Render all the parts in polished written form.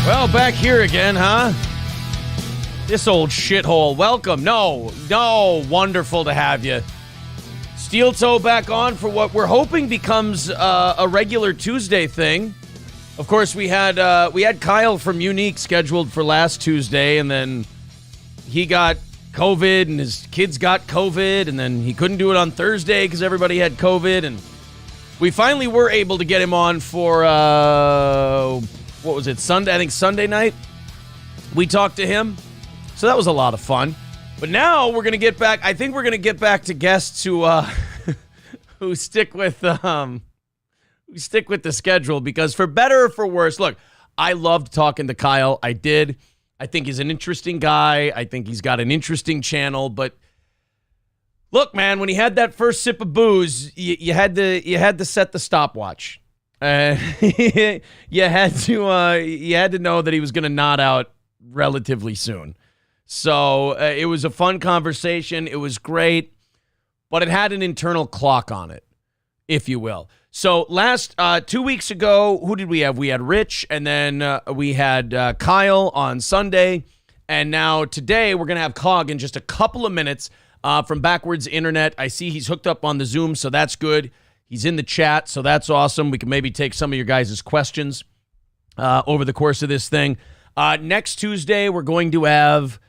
Well, back here again, huh? This old shithole. Welcome. No, wonderful to have you. Steel Toe back on for what we're hoping becomes a regular Tuesday thing. Of course, we had Kyle from Unique scheduled for last Tuesday, and then he got COVID, and his kids got COVID, and then he couldn't do it on Thursday because everybody had COVID, and we finally were able to get him on for, what was it, Sunday? I think Sunday night. We talked to him, so that was a lot of fun. But now we're going to get back, I think we're going to get back to guests who stick with the schedule, because for better or for worse, look, I loved talking to Kyle. I did. I think he's an interesting guy. I think he's got an interesting channel, but look, man, when he had that first sip of booze, you had to set the stopwatch. You had to know that he was going to nod out relatively soon. So it was a fun conversation. It was great, but it had an internal clock on it, if you will. So last 2 weeks ago, who did we have? We had Rich, and then we had Kyle on Sunday, and now today we're going to have Cog in just a couple of minutes from Backwards Internet. I see he's hooked up on the Zoom, so that's good. He's in the chat, so that's awesome. We can maybe take some of your guys' questions over the course of this thing. Next Tuesday, we're going to have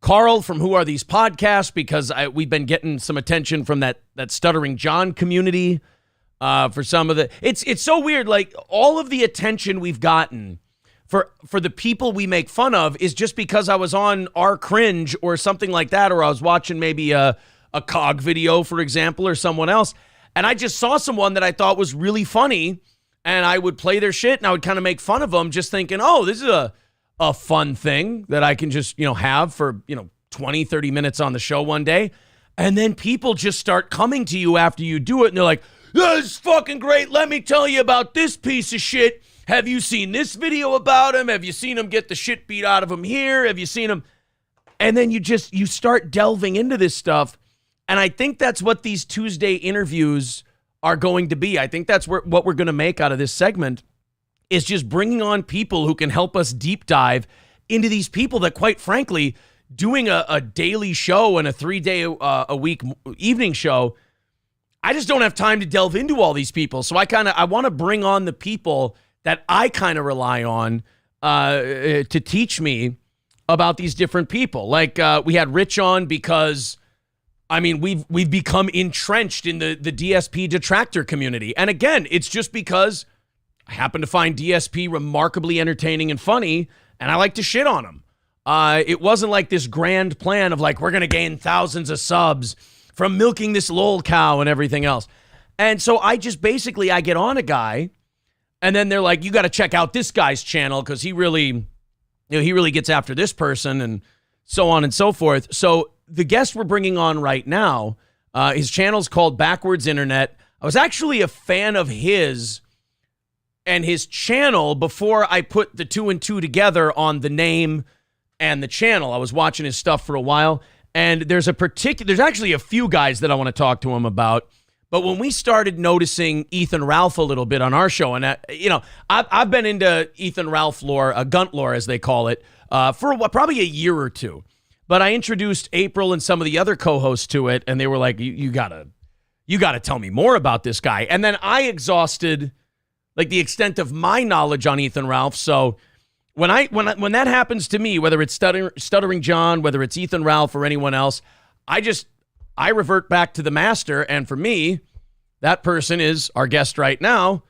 Carl from Who Are These Podcasts, because we've been getting some attention from that Stuttering John community for some of the... It's so weird, like, all of the attention we've gotten for the people we make fun of is just because I was on our Cringe or something like that, or I was watching maybe a Cog video, for example, or someone else, and I just saw someone that I thought was really funny, and I would play their shit, and I would kind of make fun of them, just thinking, oh, this is a fun thing that I can just, have for, 20, 30 minutes on the show one day. And then people just start coming to you after you do it, and they're like, this is fucking great. Let me tell you about this piece of shit. Have you seen this video about him? Have you seen him get the shit beat out of him here? Have you seen him? And then you start delving into this stuff. And I think that's what these Tuesday interviews are going to be. I think that's what we're going to make out of this segment, is just bringing on people who can help us deep dive into these people that, quite frankly, doing a daily show and a 3-day a week evening show, I just don't have time to delve into all these people. So I want to bring on the people that I kind of rely on to teach me about these different people. Like we had Rich on because, we've become entrenched in the DSP detractor community. And again, it's just because I happen to find DSP remarkably entertaining and funny, and I like to shit on him. It wasn't like this grand plan of like, we're going to gain thousands of subs from milking this lol cow and everything else. And so I get on a guy, and then they're like, you got to check out this guy's channel because he really gets after this person, and so on and so forth. So the guest we're bringing on right now, his channel's called Backwards Internet. I was actually a fan of his and his channel before I put the two and two together on the name and the channel. I was watching his stuff for a while, and there's actually a few guys that I want to talk to him about. But when we started noticing Ethan Ralph a little bit on our show, and I've been into Ethan Ralph lore, Gunt lore as they call it, for probably a year or two. But I introduced April and some of the other co-hosts to it, and they were like, you gotta tell me more about this guy. And then I exhausted like the extent of my knowledge on Ethan Ralph. So when that happens to me, whether it's Stuttering John, whether it's Ethan Ralph or anyone else, I revert back to the master. And for me, that person is our guest right now,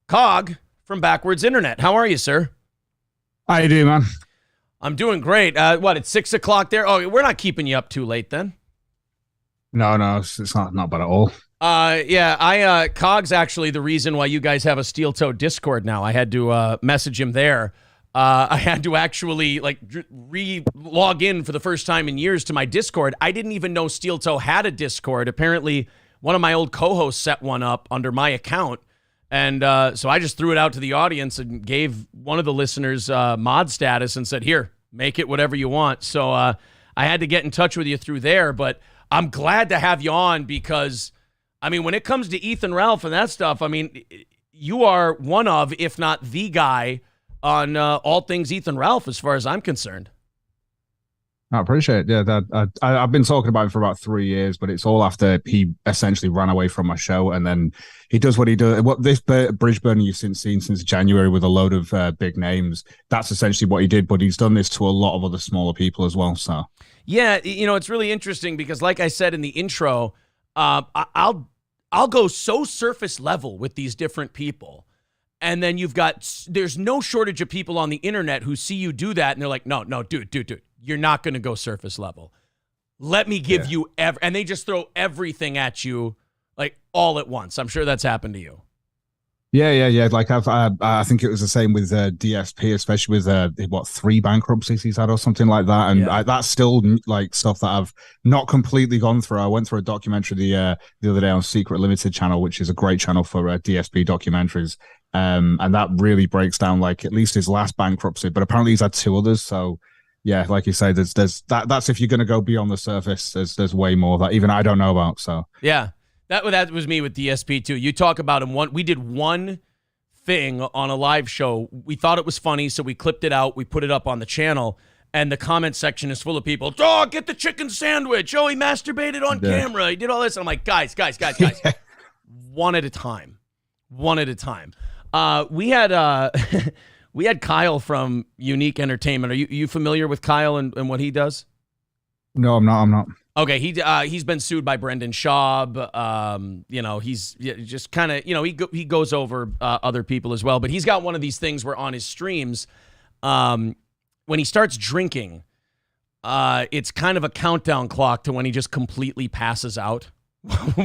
Cog from Backwards Internet. How are you, sir? How you doing, man? I'm doing great. It's 6 o'clock there? Oh, we're not keeping you up too late then. No, it's not bad at all. Cog's actually the reason why you guys have a Steel Toe Discord now. I had to message him there. I had to actually re-log in for the first time in years to my Discord. I didn't even know Steel Toe had a Discord. Apparently, one of my old co-hosts set one up under my account. And so I just threw it out to the audience and gave one of the listeners mod status and said, here, make it whatever you want. So I had to get in touch with you through there. But I'm glad to have you on because, when it comes to Ethan Ralph and that stuff, you are one of, if not the guy on all things Ethan Ralph, as far as I'm concerned. I appreciate it. Yeah, I've been talking about him for about 3 years, but it's all after he essentially ran away from my show, and then he does what he does. What this Bridgeburn you've seen since January with a load of big names. That's essentially what he did, but he's done this to a lot of other smaller people as well. So yeah, it's really interesting because, like I said in the intro, I'll go so surface level with these different people. And then there's no shortage of people on the internet who see you do that, and they're like, no, dude, you're not going to go surface level. Let me give you and they just throw everything at you, like, all at once. I'm sure that's happened to you. Yeah. Like I think it was the same with DSP, especially with 3 bankruptcies he's had or something like that, and that's still like stuff that I've not completely gone through. I went through a documentary the other day on Secret Limited channel, which is a great channel for DSP documentaries, and that really breaks down like at least his last bankruptcy. But apparently he's had 2 others, so. Yeah, like you say, there's that's if you're going to go beyond the surface, there's way more that even I don't know about. So yeah, that was me with DSP too. You talk about him. We did one thing on a live show. We thought it was funny, so we clipped it out. We put it up on the channel, and the comment section is full of people. Oh, get the chicken sandwich. Oh, he masturbated on camera. He did all this. And I'm like, guys, one at a time. We had we had Kyle from Unique Entertainment. Are you familiar with Kyle and what he does? No, I'm not. Okay, he's been sued by Brendan Schaub. He's just kind of, he goes over other people as well. But he's got one of these things where on his streams, when he starts drinking, it's kind of a countdown clock to when he just completely passes out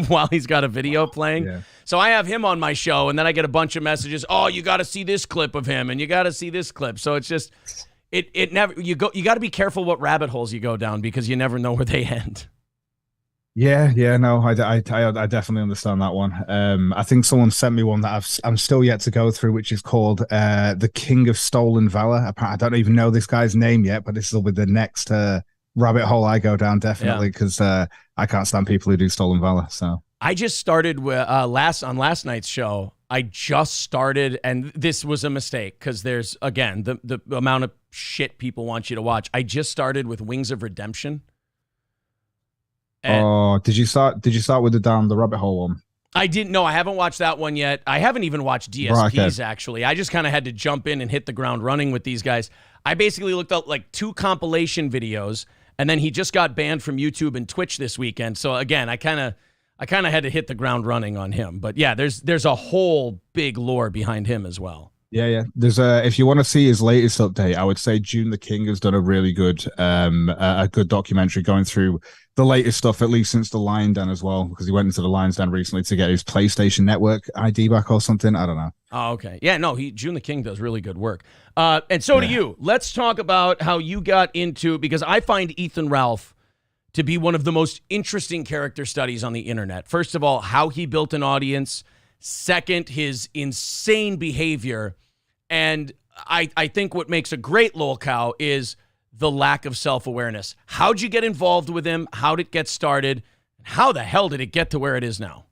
while he's got a video playing. Yeah. So I have him on my show, and then I get a bunch of messages. Oh, you got to see this clip of him, and you got to see this clip. So it's just, it never, you got to be careful what rabbit holes you go down because you never know where they end. Yeah, no, I definitely understand that one. I think someone sent me one that I'm still yet to go through, which is called The King of Stolen Valor. I don't even know this guy's name yet, but this will be the next rabbit hole I go down, definitely, because I can't stand people who do stolen valor. So I just started with on last night's show. I just started, and this was a mistake because there's again the amount of shit people want you to watch. I just started with Wings of Redemption. And did you start with the rabbit hole one? I didn't know. I haven't watched that one yet. I haven't even watched DSPs actually. I just kind of had to jump in and hit the ground running with these guys. I basically looked up like 2 compilation videos. And then he just got banned from YouTube and Twitch this weekend. So again, I kind of had to hit the ground running on him. But yeah, there's a whole big lore behind him as well. Yeah. There's if you want to see his latest update, I would say June the King has done a really good a good documentary going through the latest stuff, at least since the Lion Den as well, because he went into the Lion's Den recently to get his PlayStation Network ID back or something. I don't know. Oh, okay. Yeah, no, June the King does really good work. And so do you. Let's talk about how you got into, because I find Ethan Ralph to be one of the most interesting character studies on the internet. First of all, how he built an audience. Second, his insane behavior. And I think what makes a great lolcow is the lack of self-awareness. How'd you get involved with him? How did it get started? How the hell did it get to where it is now?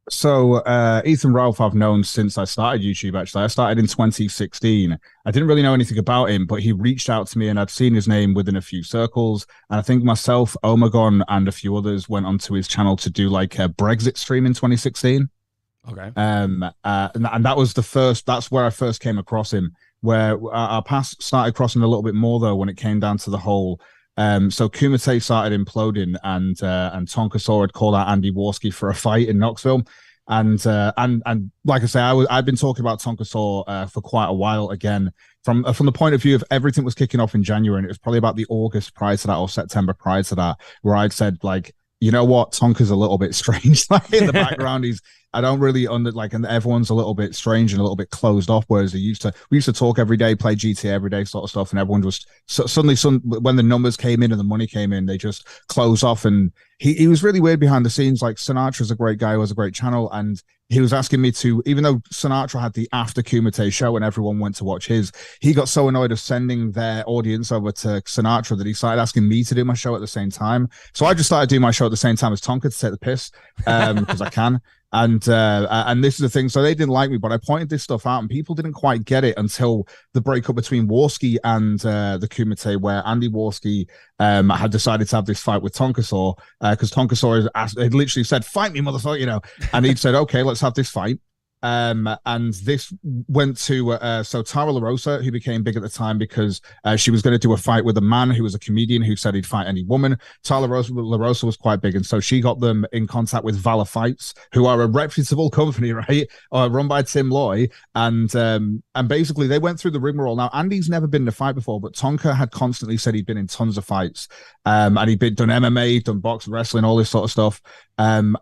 So Ethan Ralph I've known since I started YouTube, actually. I started in 2016. I didn't really know anything about him, but he reached out to me and I'd seen his name within a few circles. And I think myself, Omegon, and a few others went onto his channel to do like a Brexit stream in 2016. Okay. And that was that's where I first came across him, where our paths started crossing a little bit more though when it came down to the whole so Kumite started imploding, and Tonka Saw had called out Andy Warski for a fight in Knoxville, and like I say, I've been talking about Tonka Saw for quite a while. Again, from the point of view of everything was kicking off in January, and it was probably about the August prior to that or September prior to that, where I'd said like, you know what, Tonka's a little bit strange. Like in the background, I don't really and everyone's a little bit strange and a little bit closed off. Whereas we used to talk every day, play GTA every day, sort of stuff, and everyone just suddenly, when the numbers came in and the money came in, they just closed off. And he was really weird behind the scenes. Like Sinatra's a great guy who has a great channel, and he was asking me to, even though Sinatra had the After Kumite show and everyone went to watch his, he got so annoyed of sending their audience over to Sinatra that he started asking me to do my show at the same time. So I just started doing my show at the same time as Tonka to take the piss, because I can. And this is the thing. So they didn't like me, but I pointed this stuff out, and people didn't quite get it until the breakup between Warski and the Kumite, where Andy Warski had decided to have this fight with Tonka Saw, because Tonka Saw had literally said, "Fight me, motherfucker," and he'd said, "Okay, let's have this fight." And this went to so Tara LaRosa, who became big at the time because she was going to do a fight with a man who was a comedian who said he'd fight any woman. Tara LaRosa was quite big, and so she got them in contact with Valor Fights, who are a reputable company, right? Run by Tim Loy, and basically they went through the rigmarole. Now Andy's never been in a fight before, but Tonka had constantly said he'd been in tons of fights, and he'd done MMA, done boxing, wrestling, all this sort of stuff. And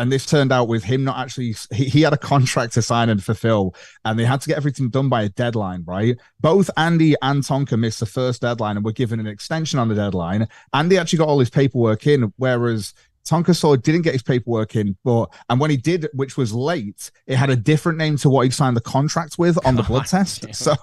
this turned out with him not actually, he had a contract to sign and fulfill, and they had to get everything done by a deadline, right? Both Andy and Tonka missed the first deadline and were given an extension on the deadline. Andy actually got all his paperwork in, whereas Tonka Saw didn't get his paperwork in, and when he did, which was late, it had a different name to what he signed the contract with on the blood test. Damn. So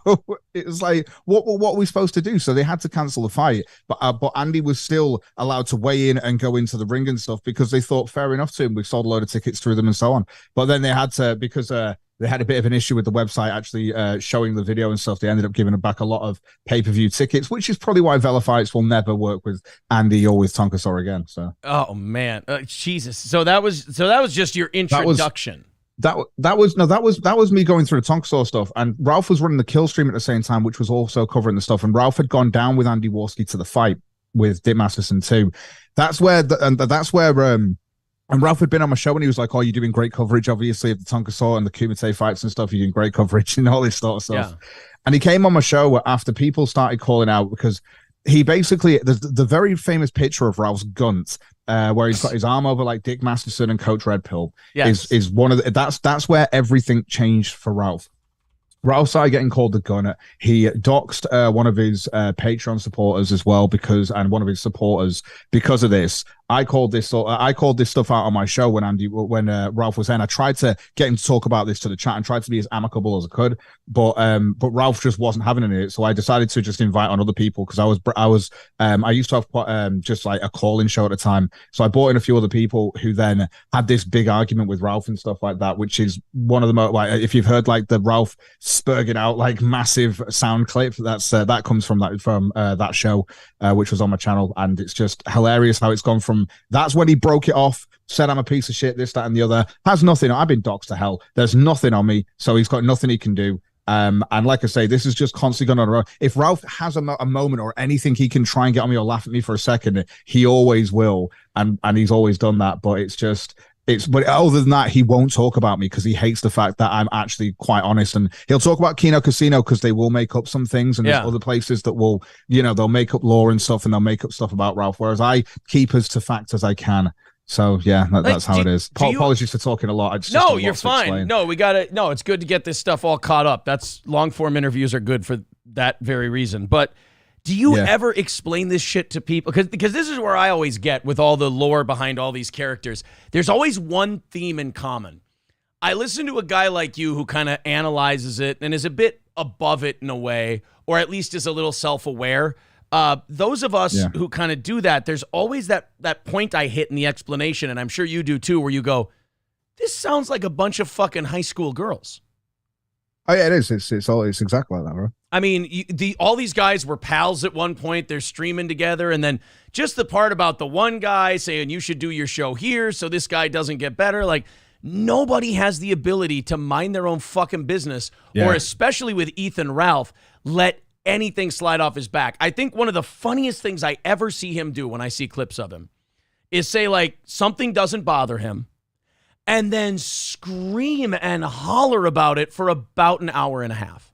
it was like, what were we supposed to do? So they had to cancel the fight, but Andy was still allowed to weigh in and go into the ring and stuff because they thought fair enough to him. We've sold a load of tickets through them and so on. But then they had to, because they had a bit of an issue with the website actually showing the video and stuff. They ended up giving back a lot of pay-per-view tickets, which is probably why Valor Fights will never work with Andy or with Tonka Saw again. So, oh man, Jesus! So that was just your introduction. That was me going through the Tonka Saw stuff, and Ralph was running the Kill stream at the same time, which was also covering the stuff. And Ralph had gone down with Andy Warski to the fight with Dick Masterson too. And Ralph had been on my show and he was like, "Oh, you're doing great coverage, obviously, of the Tonka Saw and the Kumite fights and stuff. You're doing great coverage and all this sort of stuff." Yeah. And he came on my show after people started calling out because he basically, the very famous picture of Ralph's gunt, where he's got his arm over like Dick Masterson and Coach Red Pill, is one of the, that's where everything changed for Ralph. Ralph started getting called the Gunner. He doxed one of his Patreon supporters as well and one of his supporters because of this. I called this stuff out on my show when Ralph was in. I tried to get him to talk about this to the chat and tried to be as amicable as I could, but Ralph just wasn't having any of it. So I decided to just invite on other people because I used to have just like a call-in show at the time. So I brought in a few other people who then had this big argument with Ralph and stuff like that, which is one of the most, like, if you've heard like the Ralph spurging out like massive sound clip, that comes from that show, which was on my channel, and it's just hilarious how it's gone from that's when he broke it off, said I'm a piece of shit, this, that, and the other. Has nothing. I've been doxed to hell. There's nothing on me, so he's got nothing he can do. And like I say, this is just constantly going on. If Ralph has a moment or anything he can try and get on me or laugh at me for a second, he always will, and he's always done that. But but other than that, he won't talk about me because he hates the fact that I'm actually quite honest. And he'll talk about Kino Casino because they will make up some things, and there's other places that will, they'll make up lore and stuff, and they'll make up stuff about Ralph. Whereas I keep as to fact as I can. So yeah, that's how it is. Apologies for talking a lot. No, you're fine. No, it's good to get this stuff all caught up. That's long form interviews are good for that very reason. But do you ever explain this shit to people? Because this is where I always get with all the lore behind all these characters. There's always one theme in common. I listen to a guy like you who kind of analyzes it and is a bit above it in a way, or at least is a little self-aware. Those of us who kind of do that, there's always that point I hit in the explanation, and I'm sure you do too, where you go, this sounds like a bunch of fucking high school girls. Oh yeah, it is. It's exactly like that, bro. I mean, all these guys were pals at one point. They're streaming together, and then just the part about the one guy saying you should do your show here so this guy doesn't get better. Like, nobody has the ability to mind their own fucking business, or especially with Ethan Ralph, let anything slide off his back. I think one of the funniest things I ever see him do when I see clips of him is say like something doesn't bother him, and then scream and holler about it for about an hour and a half.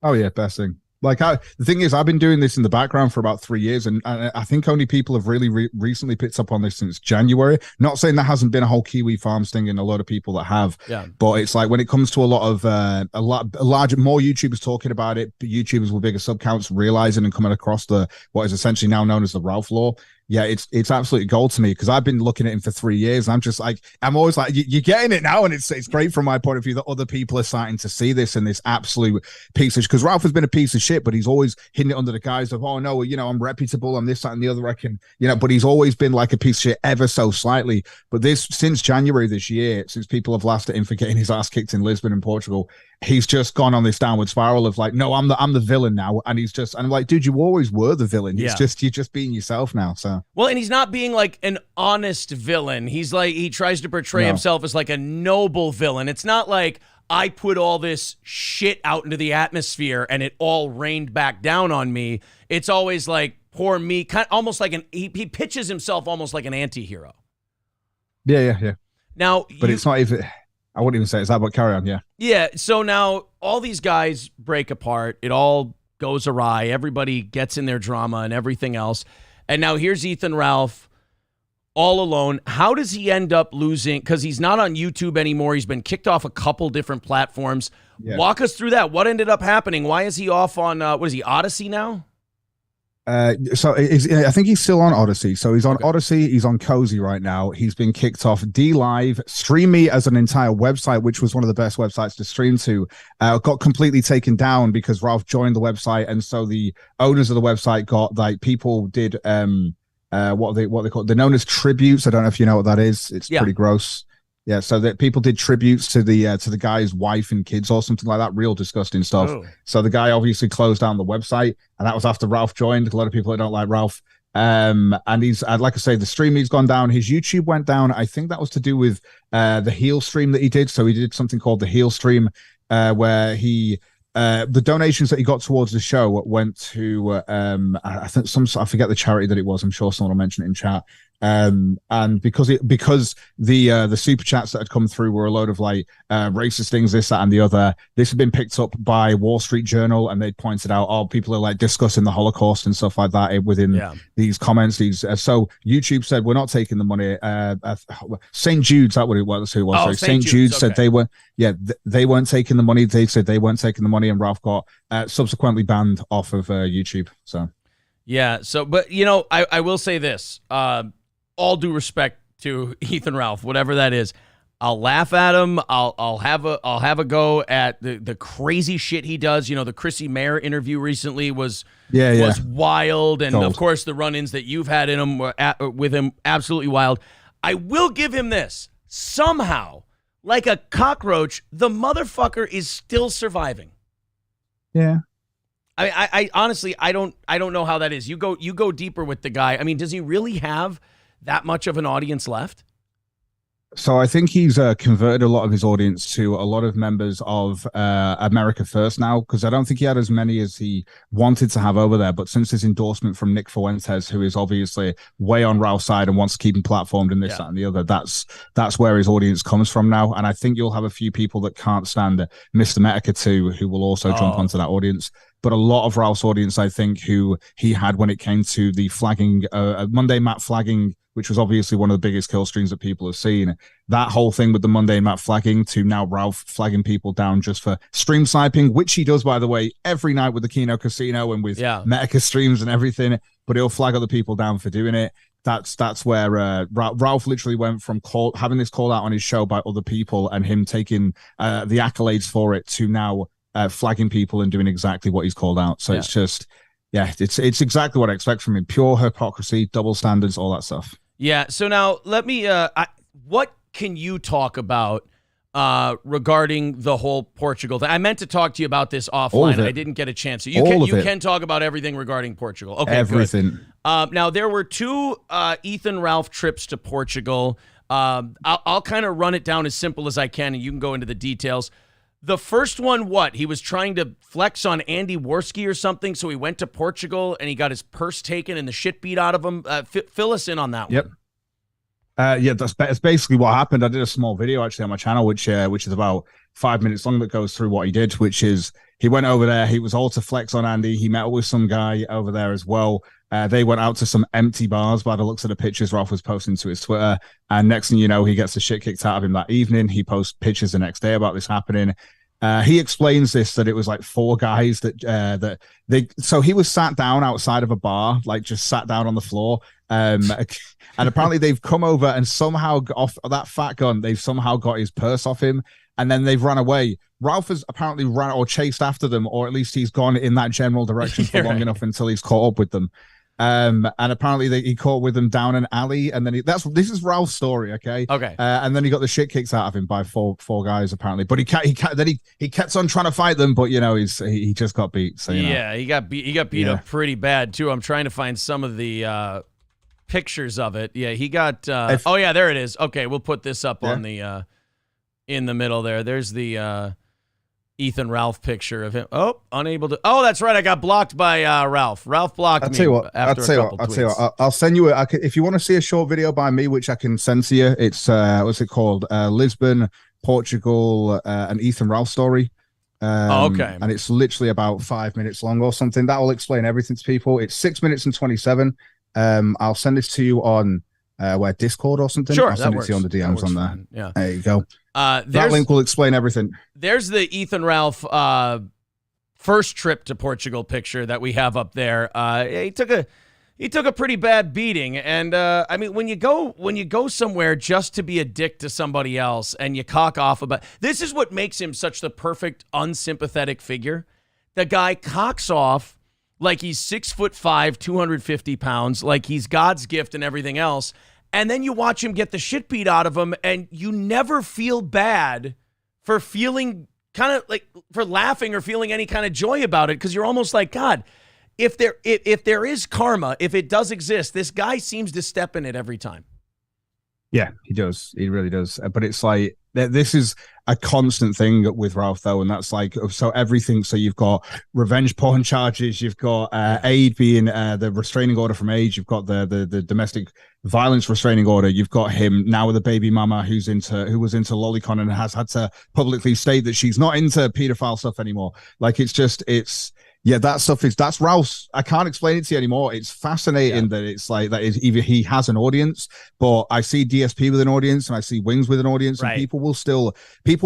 Oh yeah, best thing. Like the thing is, I've been doing this in the background for about 3 years, and I think only people have really recently picked up on this since January. Not saying there hasn't been a whole Kiwi Farms thing, and a lot of people that have. Yeah. But it's like when it comes to a lot of more YouTubers talking about it, YouTubers with bigger sub counts realizing and coming across what is essentially now known as the Ralph Law. yeah, it's absolutely gold to me because I've been looking at him for 3 years. And I'm just like, I'm always like, you're getting it now, and it's great from my point of view that other people are starting to see this and this absolute piece of, because Ralph has been a piece of shit, but he's always hidden it under the guise of, oh no, I'm reputable, I'm this, that, and the other. I can, but he's always been like a piece of shit ever so slightly. But since January this year, since people have laughed at him for getting his ass kicked in Lisbon and Portugal, he's just gone on this downward spiral of like, no, I'm the villain now. And I'm like, dude, you always were the villain. You're just being yourself now. So well, and he's not being like an honest villain. He's like, he tries to portray himself as like a noble villain. It's not like I put all this shit out into the atmosphere and it all rained back down on me. It's always like, poor me, kind of almost like he pitches himself almost like an anti-hero. Yeah. Now, but it's not even, I wouldn't even say it's that, but carry on, yeah. Yeah, so now all these guys break apart. It all goes awry. Everybody gets in their drama and everything else. And now here's Ethan Ralph all alone. How does he end up losing? Because he's not on YouTube anymore. He's been kicked off a couple different platforms. Yeah. Walk us through that. What ended up happening? Why is he off on, what is he, Odyssey now? So I think he's still on Odyssey. So he's on Odyssey. He's on Cozy right now. He's been kicked off DLive. StreamMe as an entire website, which was one of the best websites to stream to, got completely taken down because Ralph joined the website, and so the owners of the website got like people did what they call, they're known as tributes. I don't know if you know what that is. It's pretty gross. Yeah, so that people did tributes to the guy's wife and kids or something like that. Real disgusting stuff. Oh. So the guy obviously closed down the website, and that was after Ralph joined. A lot of people that don't like Ralph. And he's, like I say, the stream he's gone down. His YouTube went down. I think that was to do with the heel stream that he did. So he did something called the heel stream, where he the donations that he got towards the show went to I think I forget the charity that it was. I'm sure someone will mention it in chat. And because the super chats that had come through were a load of like racist things, this, that, and the other, this had been picked up by Wall Street Journal, and they pointed out, people are like discussing the Holocaust and stuff like that within these comments. So YouTube said, we're not taking the money. St. Jude's, that what it was. Who it was? Oh, St. Jude's said they were, they weren't taking the money. They said they weren't taking the money, and Ralph got subsequently banned off of YouTube. So yeah. So, but I will say this. All due respect to Ethan Ralph, whatever that is, I'll laugh at him. I'll have a go at the crazy shit he does. The Chrissy Mayer interview recently was wild, and of course the run-ins that you've had in him with him, absolutely wild. I will give him this: somehow, like a cockroach, the motherfucker is still surviving. Yeah. I honestly I don't know how that is. You go deeper with the guy. I mean, does he really have that much of an audience left? So I think he's converted a lot of his audience to a lot of members of America First now, because I don't think he had as many as he wanted to have over there. But since his endorsement from Nick Fuentes, who is obviously way on Ralph's side and wants to keep him platformed and this, that, and the other, that's where his audience comes from now. And I think you'll have a few people that can't stand Mr. Metica too, who will also jump onto that audience. But a lot of Ralph's audience, I think, who he had when it came to the flagging, Monday Matt flagging, which was obviously one of the biggest kill streams that people have seen. That whole thing with the Monday Matt flagging to now Ralph flagging people down just for stream sniping, which he does, by the way, every night with the Kino Casino and with Metica streams and everything, but he'll flag other people down for doing it. That's where Ralph literally went from having this call out on his show by other people and him taking the accolades for it to now flagging people and doing exactly what he's called out. So it's just, it's exactly what I expect from him. Pure hypocrisy, double standards, all that stuff. Yeah. So now let me, what can you talk about regarding the whole Portugal thing? I meant to talk to you about this offline. I didn't get a chance. So you can talk about everything regarding Portugal. Okay, everything. Good. Now there were two Ethan Ralph trips to Portugal. I'll kind of run it down as simple as I can, and you can go into the details. The first one, he was trying to flex on Andy Worski or something, so he went to Portugal and he got his purse taken and the shit beat out of him. Fill us in on that one. That's basically what happened. I did a small video actually on my channel, which is about 5 minutes long, that goes through what he did, which is he went over there. He was all to flex on Andy. He met with some guy over there as well. They went out to some empty bars by the looks of the pictures Ralph was posting to his Twitter. And next thing you know, he gets the shit kicked out of him that evening. He posts pictures the next day about this happening. He explains this, that it was like four guys so he was sat down outside of a bar, like just sat down on the floor. And apparently they've come over and somehow off that fat gun, they've somehow got his purse off him, and then they've run away. Ralph has apparently ran or chased after them, or at least he's gone in that general direction for long enough until he's caught up with them. And apparently he caught with them down an alley, and then this is Ralph's story, okay? And then he got the shit kicked out of him by four guys apparently, but he kept on trying to fight them, but he just got beat. So he got beat up pretty bad too. I'm trying to find some of the pictures of it. Yeah, he got. There it is. Okay, we'll put this up on the in the middle there. There's the Ethan Ralph picture of him. Oh, unable to. Oh, that's right. I got blocked by Ralph. Ralph blocked me. I'll tell you what. I'll send you if you want to see a short video by me, which I can send to you. It's what's it called? Lisbon, Portugal, an Ethan Ralph story. Okay. And it's literally about 5 minutes long or something. That will explain everything to people. It's 6 minutes and 27. I'll send this to you on Discord or something. Sure, I'll send it to you on the DMs on there. Fine. Yeah. There you go. That link will explain everything. There's the Ethan Ralph first trip to Portugal picture that we have up there. He took a pretty bad beating, and I mean, when you go somewhere just to be a dick to somebody else and you cock off about, this is what makes him such the perfect unsympathetic figure. The guy cocks off like he's 6'5", 250 pounds, like he's God's gift and everything else. And then you watch him get the shit beat out of him, and you never feel bad for feeling kind of like for laughing or feeling any kind of joy about it, because you're almost like, God, if there is karma, if it does exist, this guy seems to step in it every time. Yeah, he does. He really does. But it's like, this is a constant thing with Ralph, though, and that's like, so everything. So you've got revenge porn charges, you've got Aid being the restraining order from Age, you've got the domestic violence restraining order, you've got him now with a baby mama who was into lolicon and has had to publicly state that she's not into pedophile stuff anymore. Like, that's Ralph's. I can't explain it to you anymore. It's fascinating that it's like that is either he has an audience, but I see DSP with an audience and I see Wings with an audience, and people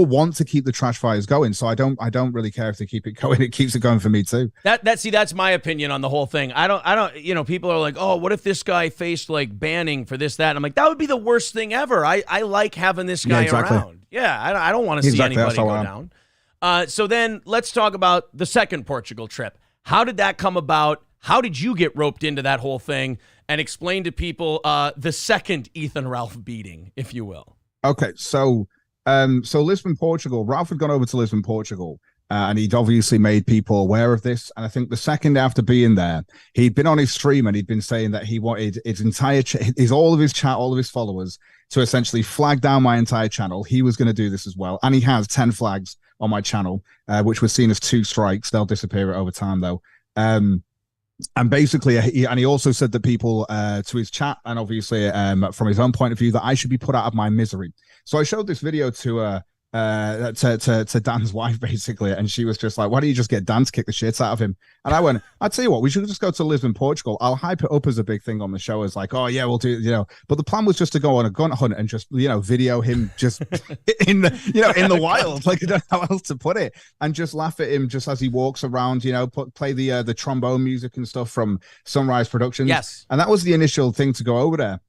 want to keep the trash fires going. So I don't really care if they keep it going. It keeps it going for me too. That's my opinion on the whole thing. I don't, people are like, oh, what if this guy faced like banning for this, that? And I'm like, that would be the worst thing ever. I like having this guy around. Yeah, I don't want to see anybody go down. So then let's talk about the second Portugal trip. How did that come about? How did you get roped into that whole thing? And explain to people the second Ethan Ralph beating, if you will. Okay, so Lisbon, Portugal. Ralph had gone over to Lisbon, Portugal, and he'd obviously made people aware of this. And I think the second after being there, he'd been on his stream and he'd been saying that he wanted his entire all of his chat, all of his followers to essentially flag down my entire channel. He was going to do this as well, and he has 10 flags on my channel, which was seen as 2 strikes. They'll disappear over time, though. And basically, he also said that people to his chat, and obviously from his own point of view, that I should be put out of my misery. So I showed this video to Dan's wife, basically, and she was just like, why don't you just get Dan to kick the shit out of him? And I went, I'll tell you what, we should just go to Lisbon, Portugal. I'll hype it up as a big thing on the show, as like, oh yeah, we'll do, but the plan was just to go on a gun hunt and just, video him just in the wild, like, I don't know how else to put it, and just laugh at him just as he walks around, play the trombone music and stuff from Sunrise Productions. Yes. And that was the initial thing to go over there.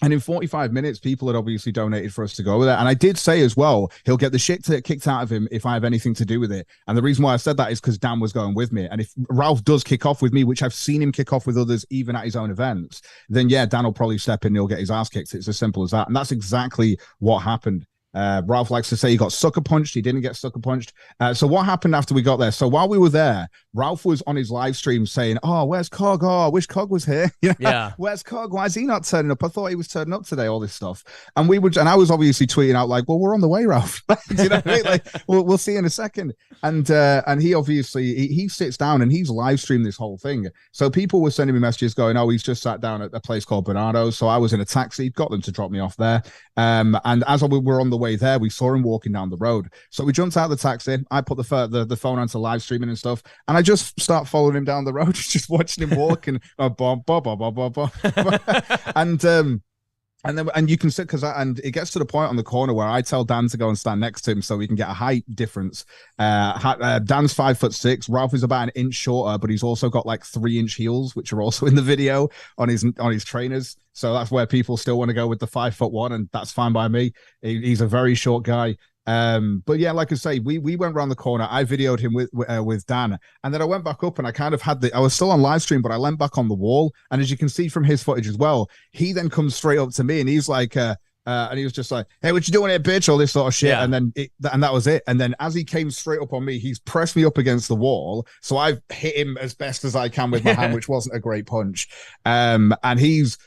And in 45 minutes, people had obviously donated for us to go over there. And I did say as well, he'll get the shit kicked out of him if I have anything to do with it. And the reason why I said that is because Dan was going with me. And if Ralph does kick off with me, which I've seen him kick off with others, even at his own events, then yeah, Dan will probably step in and he'll get his ass kicked. It's as simple as that. And that's exactly what happened. Ralph likes to say he got sucker punched. He didn't get sucker punched. So what happened after we got there? So while we were there, Ralph was on his live stream saying, oh, where's Cog? Oh, I wish Cog was here. Yeah. Where's Cog? Why is he not turning up? I thought he was turning up today, all this stuff. And I was obviously tweeting out like, well, we're on the way, Ralph. Do you know what I mean? Like, we'll see in a second. And he obviously, he sits down and he's live streamed this whole thing. So people were sending me messages going, oh, he's just sat down at a place called Bernardo's. So I was in a taxi, got them to drop me off there. And as we were on the way there, we saw him walking down the road. So we jumped out of the taxi. I put the phone onto live streaming and stuff, and I just start following him down the road, just watching him walk and and And you can sit and it gets to the point on the corner where I tell Dan to go and stand next to him so we can get a height difference. Dan's 5'6". Ralph is about an inch shorter, but he's also got like 3-inch heels, which are also in the video on his trainers. So that's where people still want to go with the 5'1", and that's fine by me. He's a very short guy. But yeah, like I say, we went around the corner. I videoed him with Dan, and then I went back up and I kind of I was still on live stream, but I leant back on the wall. And as you can see from his footage as well, he then comes straight up to me and he's like, and he was just like, "Hey, what you doing here, bitch?" All this sort of shit. Yeah. And then that was it. And then as he came straight up on me, he's pressed me up against the wall. So I've hit him as best as I can with my hand, which wasn't a great punch. And he's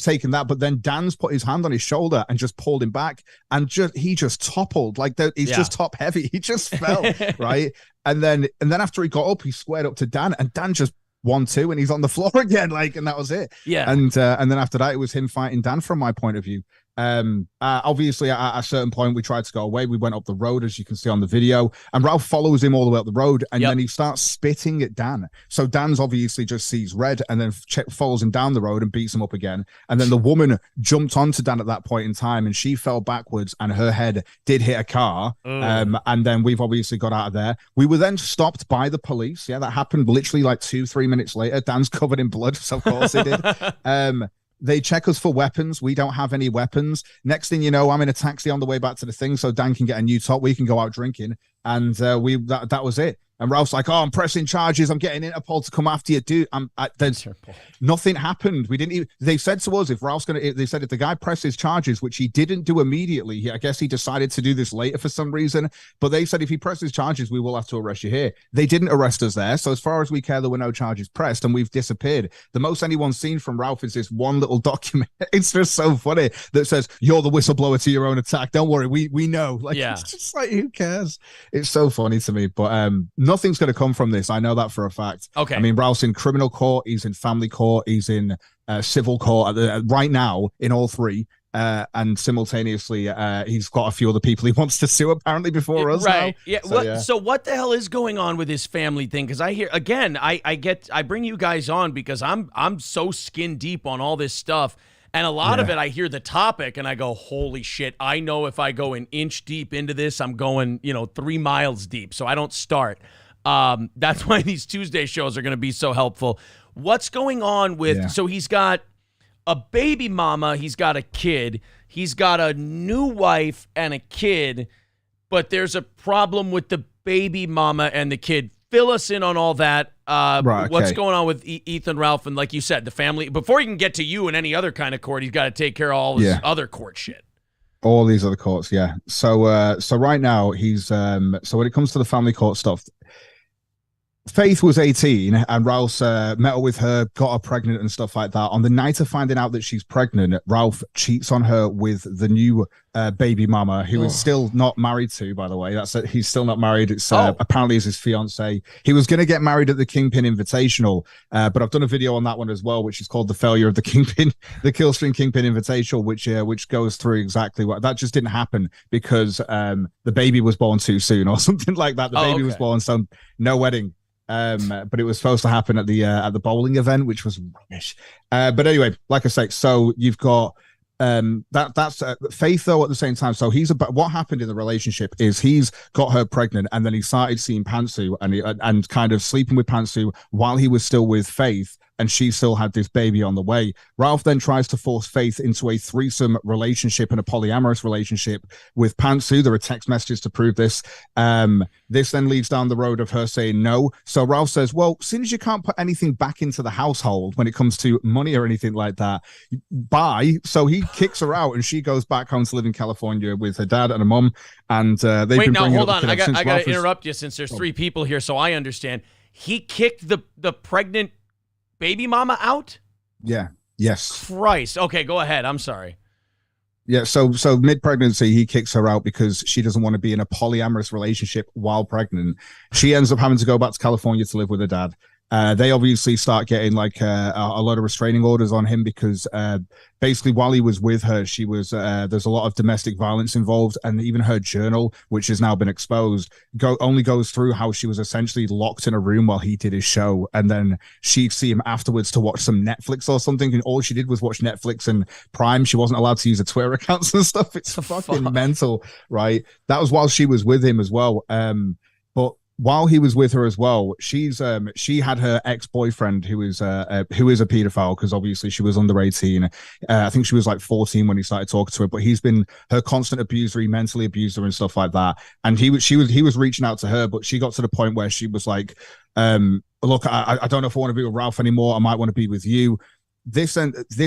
taken that, but then Dan's put his hand on his shoulder and just pulled him back, and he just toppled like that. He's just top heavy. He just fell right. And then after he got up, he squared up to Dan, and Dan just 1-2, and he's on the floor again. And that was it. Yeah. And then after that, it was him fighting Dan from my point of view. Obviously at a certain point we tried to go away. We went up the road, as you can see on the video, and Ralph follows him all the way up the road, and then he starts spitting at Dan. So Dan's obviously just sees red and then follows him down the road and beats him up again. And then the woman jumped onto Dan at that point in time, and she fell backwards and her head did hit a car. And then we've obviously got out of there. We were then stopped by the police. Yeah, that happened literally like 2-3 minutes later. Dan's covered in blood, so of course he did. They check us for weapons. We don't have any weapons. Next thing you know, I'm in a taxi on the way back to the thing, so Dan can get a new top. We can go out drinking, and that was it. And Ralph's like, "Oh, I'm pressing charges. I'm getting Interpol to come after you, dude." Nothing happened. We didn't even. They said to us, if Ralph's gonna, they said if the guy presses charges, which he didn't do immediately. I guess he decided to do this later for some reason. But they said if he presses charges, we will have to arrest you here. They didn't arrest us there. So as far as we care, there were no charges pressed, and we've disappeared. The most anyone's seen from Ralph is this one little document. It's just so funny that says, "You're the whistleblower to your own attack. Don't worry, we know." It's just like, who cares? It's so funny to me. But nothing's going to come from this. I know that for a fact. Okay. I mean, Ralph's in criminal court. He's in family court. He's in civil court right now in all three. And simultaneously, he's got a few other people he wants to sue apparently before us. Right. Now. Yeah. So what the hell is going on with his family thing? Because I hear again, I bring you guys on because I'm so skin deep on all this stuff. And a lot of it, I hear the topic and I go, holy shit, I know if I go an inch deep into this, I'm going, 3 miles deep. So I don't start. That's why these Tuesday shows are going to be so helpful. What's going on with, so he's got a baby mama, he's got a kid, he's got a new wife and a kid, but there's a problem with the baby mama and the kid. Fill us in on all that. What's going on with Ethan Ralph? And like you said, the family, before he can get to you in any other kind of court, he's got to take care of all his other court shit. All these other courts, yeah. So right now he's so when it comes to the family court stuff, Faith was 18 and Ralph met with her, got her pregnant and stuff like that. On the night of finding out that she's pregnant, Ralph cheats on her with the new baby mama, who is still not married to, by the way. He's still not married. It's apparently is his fiance. He was going to get married at the Kingpin Invitational, but I've done a video on that one as well, which is called The Failure of the Kingpin, the Killstream Kingpin Invitational, which goes through exactly what that just didn't happen because the baby was born too soon or something like that. The baby was born, so no wedding. But it was supposed to happen at the bowling event, which was rubbish. But anyway, like I say, so you've got that's Faith though at the same time. So what happened in the relationship is he's got her pregnant, and then he started seeing Pantsu and kind of sleeping with Pantsu while he was still with Faith. And she still had this baby on the way. Ralph then tries to force Faith into a threesome relationship and a polyamorous relationship with Pantsu. There are text messages to prove this. This then leads down the road of her saying no. So Ralph says, well, since as you can't put anything back into the household when it comes to money or anything like that, bye. So he kicks her out and she goes back home to live in California with her dad and her mom. And they've been bringing hold up on. I got to interrupt you since there's 3 people here so I understand. He kicked the pregnant baby mama out? Yeah. Yes. Christ. Okay, go ahead. I'm sorry. Yeah, so mid-pregnancy, he kicks her out because she doesn't want to be in a polyamorous relationship while pregnant. She ends up having to go back to California to live with her dad. They obviously start getting like a lot of restraining orders on him because basically while he was with her, she was there's a lot of domestic violence involved, and even her journal, which has now been exposed, only goes through how she was essentially locked in a room while he did his show, and then she'd see him afterwards to watch some Netflix or something, and all she did was watch Netflix and Prime. She wasn't allowed to use her Twitter accounts and stuff. It's fucking mental, right? That was while she was with him as well. But while he was with her as well, she had her ex-boyfriend who is a pedophile, because obviously she was under 18. I think she was like 14 when he started talking to her, but he's been her constant abuser. He mentally abused her and stuff like that. And he was reaching out to her, but she got to the point where she was like, look, I don't know if I want to be with Ralph anymore. I might want to be with you. This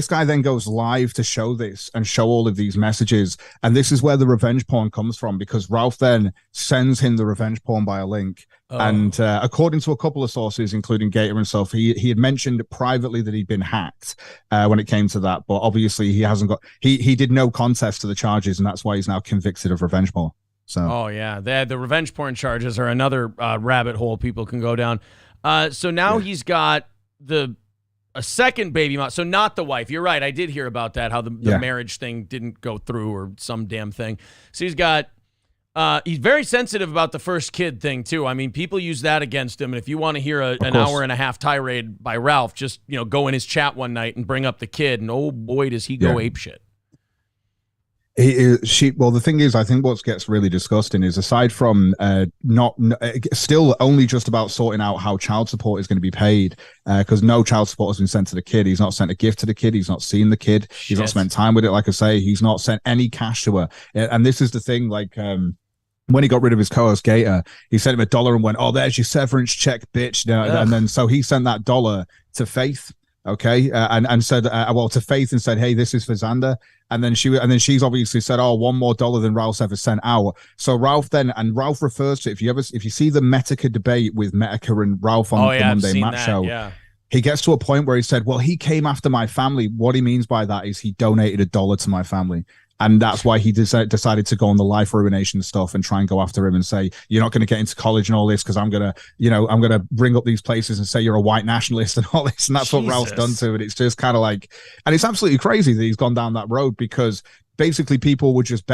guy then goes live to show this and show all of these messages, and this is where the revenge porn comes from, because Ralph then sends him the revenge porn by a link. And according to a couple of sources, including Gator and stuff, he had mentioned privately that he'd been hacked when it came to that, but obviously he did no contest to the charges, and that's why he's now convicted of revenge porn. So the revenge porn charges are another rabbit hole people can go down. So now he's got a second baby mom, so not the wife. You're right. I did hear about that, how the marriage thing didn't go through or some damn thing. So he's very sensitive about the first kid thing too. I mean, people use that against him. And if you want to hear an hour and a half tirade by Ralph, just go in his chat one night and bring up the kid, and oh boy, does he go apeshit. Well, the thing is, I think what gets really disgusting is, aside from still only just about sorting out how child support is going to be paid, because no child support has been sent to the kid. He's not sent a gift to the kid. He's not seen the kid. Shit. He's not spent time with it. Like I say, he's not sent any cash to her. And this is the thing, like, when he got rid of his co-host Gator, he sent him $1 and went, "Oh, there's your severance check, bitch." And then so he sent that $1 to Faith. Okay, and said, to Faith, and said, "Hey, this is for Xander." And then she's obviously said, "Oh, $1 more than Ralph's ever sent out." So Ralph refers to, if you see the Metica debate with Metica and Ralph on the Monday Match show. Yeah. He gets to a point where he said, "Well, he came after my family." What he means by that is he donated $1 to my family. And that's why he decided to go on the life ruination stuff and try and go after him and say, "You're not going to get into college and all this, because I'm going to bring up these places and say you're a white nationalist and all this." And that's what Ralph's done to it. It's just kind of like, and it's absolutely crazy that he's gone down that road, because basically people would just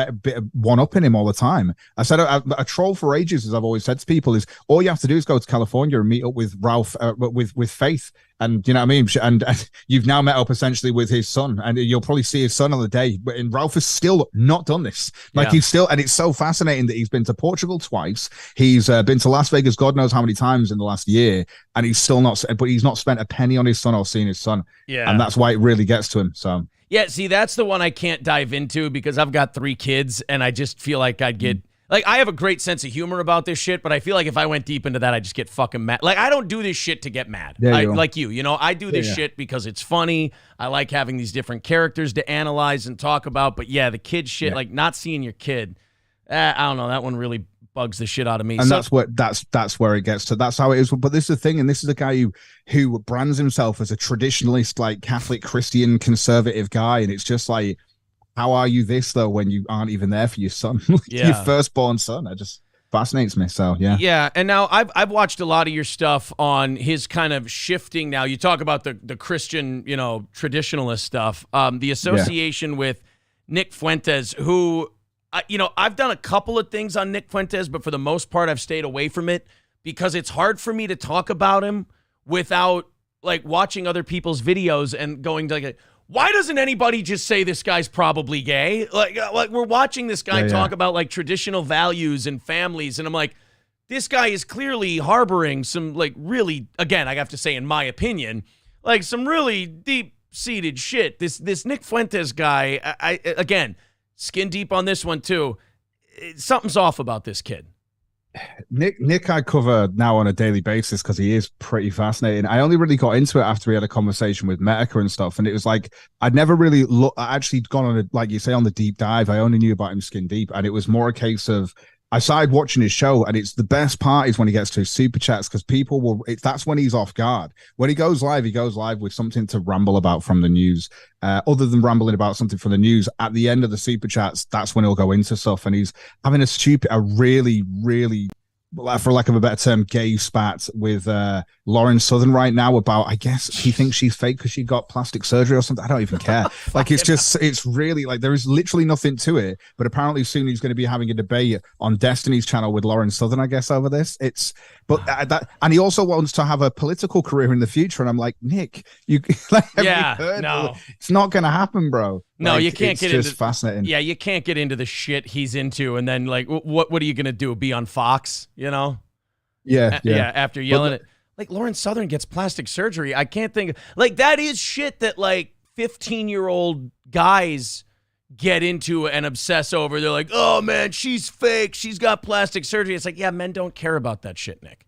one-upping him all the time. I said a troll for ages, as I've always said to people, is all you have to do is go to California and meet up with Ralph, with Faith, and you know what I mean. And you've now met up essentially with his son, and you'll probably see his son on the day. But Ralph has still not done this. He's still, and it's so fascinating that he's been to Portugal twice. He's been to Las Vegas, God knows how many times in the last year, and he's still not. But he's not spent a penny on his son or seen his son. Yeah, and that's why it really gets to him. So. Yeah, see, that's the one I can't dive into, because I've got 3 kids, and I just feel like I'd get... Like, I have a great sense of humor about this shit, but I feel like if I went deep into that, I'd just get fucking mad. Like, I don't do this shit to get mad. Like you. I do this shit because it's funny. I like having these different characters to analyze and talk about. But, yeah, the kid shit, like not seeing your kid, I don't know, that one really bugs the shit out of me. And that's where it gets to. That's how it is. But this is the thing, and this is a guy who brands himself as a traditionalist, like Catholic, Christian, conservative guy, and it's just like, how are you this though when you aren't even there for your son, your firstborn son? It just fascinates me. So yeah. And now I've watched a lot of your stuff on his kind of shifting. Now you talk about the Christian, traditionalist stuff, the association with Nick Fuentes, who. I've done a couple of things on Nick Fuentes, but for the most part, I've stayed away from it because it's hard for me to talk about him without like watching other people's videos and going to like, why doesn't anybody just say this guy's probably gay? Like we're watching this guy talk about like traditional values and families, and I'm like, this guy is clearly harboring some like really, again, I have to say, in my opinion, like some really deep-seated shit. This Nick Fuentes guy, I again. Skin deep on this one too. Something's off about this kid. Nick I cover now on a daily basis because he is pretty fascinating. I only really got into it after we had a conversation with Metica and stuff, and it was like I'd never really actually gone on like you say, on the deep dive. I only knew about him skin deep, and it was more a case of I started watching his show, and it's the best part is when he gets to his super chats, because that's when he's off guard. When he goes live with something to ramble about from the news. Other than rambling about something from the news, at the end of the super chats, that's when he'll go into stuff, and he's having a really, really for lack of a better term, gay spat with Lauren Southern right now about, I guess he thinks she's fake because she got plastic surgery or something. I don't even care. Like, it's really like there is literally nothing to it. But apparently soon he's going to be having a debate on Destiny's channel with Lauren Southern, I guess, over this. And he also wants to have a political career in the future. And I'm like, Nick, no, it's not going to happen, bro. No, like, you can't get into. It's fascinating. Yeah, you can't get into the shit he's into, and then like, what are you gonna do? Be on Fox? You know? Yeah. After yelling at like Lauren Southern gets plastic surgery, I can't think like that is shit that like 15-year-old guys get into and obsess over. They're like, oh man, she's fake. She's got plastic surgery. It's like, yeah, men don't care about that shit, Nick.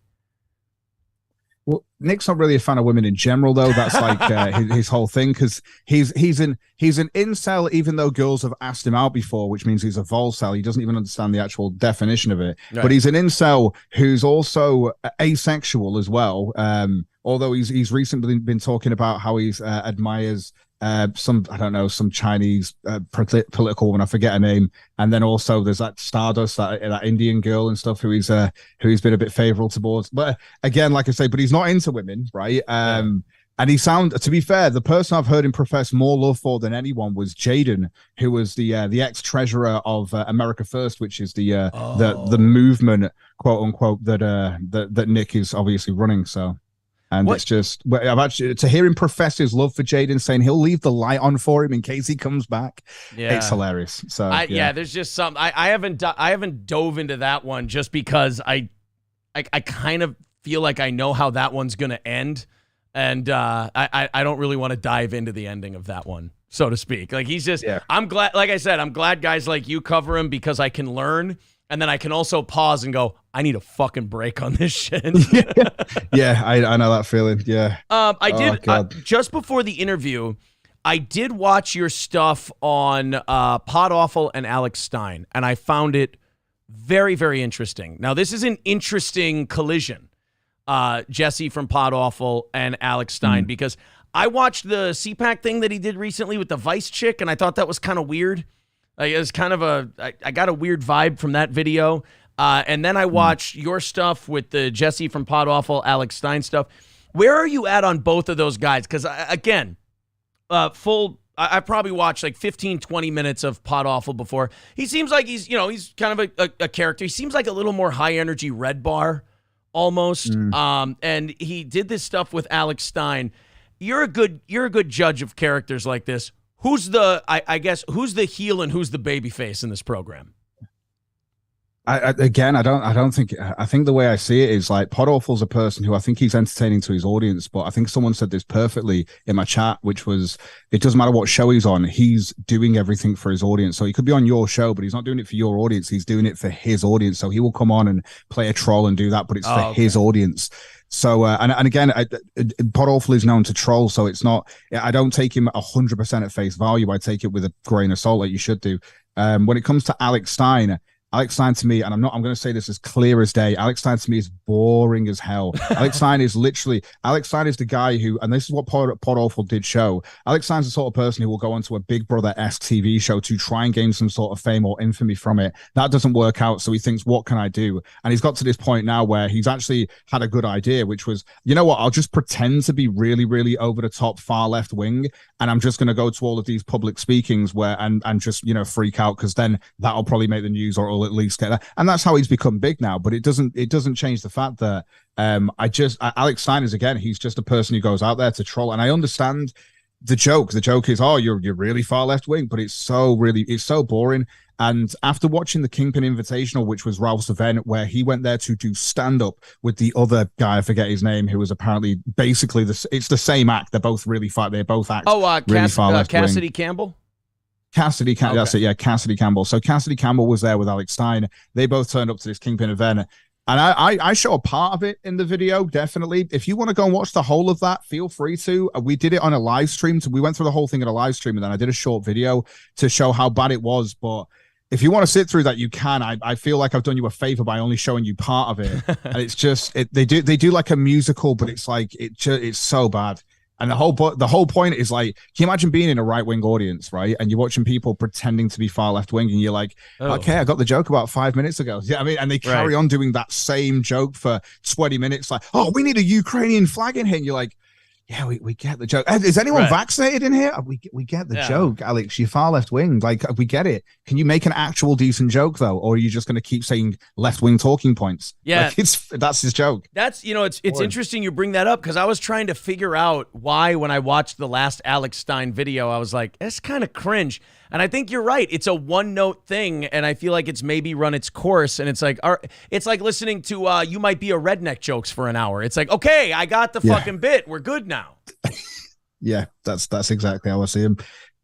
Well, Nick's not really a fan of women in general, though. That's like his whole thing, because he's an incel, even though girls have asked him out before, which means he's a volcel. He doesn't even understand the actual definition of it. Right. But he's an incel who's also asexual as well. Although he's recently been talking about how he admires some Chinese political woman, I forget her name, and then also there's that Stardust, that Indian girl and stuff who he's been a bit favorable towards. But again, like I say, but he's not into women, right? And to be fair, the person I've heard him profess more love for than anyone was Jaden, who was the ex-treasurer of America First, which is the movement, quote unquote, that Nick is obviously running. So. And it's just, I've actually, to hear him profess his love for Jaden, saying he'll leave the light on for him in case he comes back. Yeah, it's hilarious. So there's just some. I haven't dove into that one just because I kind of feel like I know how that one's gonna end, and I don't really want to dive into the ending of that one, so to speak. Like he's just. Yeah. I'm glad. Like I said, I'm glad guys like you cover him because I can learn. And then I can also pause and go, I need a fucking break on this shit. Yeah, I know that feeling. Yeah. I did, just before the interview, I did watch your stuff on Pod Awful and Alex Stein, and I found it very, very interesting. Now, this is an interesting collision, Jesse from Pod Awful and Alex Stein, because I watched the CPAC thing that he did recently with the Vice chick, and I thought that was kind of weird. It was kind of I got a weird vibe from that video. And then I watched your stuff with the Jesse from Pod Awful, Alex Stein stuff. Where are you at on both of those guys? Because, again, I probably watched like 15, 20 minutes of Pod Awful before. He seems like he's kind of a character. He seems like a little more high-energy Red Bar almost. And he did this stuff with Alex Stein. You're a good judge of characters like this. Who's who's the heel and who's the baby face in this program? I think the way I see it is like Pod Awful's a person who I think he's entertaining to his audience, but I think someone said this perfectly in my chat, which was, it doesn't matter what show he's on, he's doing everything for his audience. So he could be on your show, but he's not doing it for your audience. He's doing it for his audience. So he will come on and play a troll and do that, but it's for his audience. So, and again, Pod Awful is known to troll, so it's not, I don't take him 100% at face value. I take it with a grain of salt, like you should do. When it comes to Alex Stein to me, and I'm going to say this as clear as day, Alex Stein to me is boring as hell. Alex Stein is the guy who, and this is what Pod Awful did show, Alex Stein's the sort of person who will go onto a Big Brother-esque TV show to try and gain some sort of fame or infamy from it. That doesn't work out, so he thinks, what can I do? And he's got to this point now where he's actually had a good idea, which was, you know what, I'll just pretend to be really, really over the top, far left wing, and I'm just going to go to all of these public speakings and just, freak out, because then that'll probably make the news, or it'll at least get that. And that's how he's become big now. But it doesn't change the fact that Alex Stein is, again, he's just a person who goes out there to troll. And I understand the joke. The joke is, oh, you're really far left wing, but it's so boring. And after watching the Kingpin Invitational, which was Ralph's event, where he went there to do stand-up with the other guy, I forget his name, who was apparently basically it's the same act. They're both really far. They both act. Really far left Cassidy wing. Campbell. Cassidy Campbell, that's it, yeah, Cassidy Campbell. So Cassidy Campbell was there with Alex Stein. They both turned up to this Kingpin event. And I show a part of it in the video, definitely. If you want to go and watch the whole of that, feel free to. We did it on a live stream. So we went through the whole thing in a live stream, and then I did a short video to show how bad it was. But if you want to sit through that, you can. I feel like I've done you a favor by only showing you part of it. And it's just, they do like a musical, but it's like, it's so bad. And the whole point is like, can you imagine being in a right wing audience, right? And you're watching people pretending to be far left wing, and you're like, okay, I got the joke about 5 minutes ago. Yeah, I mean, and they carry on doing that same joke for 20 minutes, like, oh, we need a Ukrainian flag in here. And you're like, yeah, we get the joke. Is anyone vaccinated in here? We get the joke, Alex. You're far left wing. Like, we get it. Can you make an actual decent joke though, or are you just going to keep saying left wing talking points? Yeah, like, that's his joke. That's it's interesting you bring that up, because I was trying to figure out why when I watched the last Alex Stein video, I was like, it's kind of cringe. And I think you're right. It's a one-note thing, and I feel like it's maybe run its course. And it's like listening to "You Might Be a Redneck" jokes for an hour. It's like, okay, I got the fucking bit. We're good now. Yeah, that's exactly how I see him.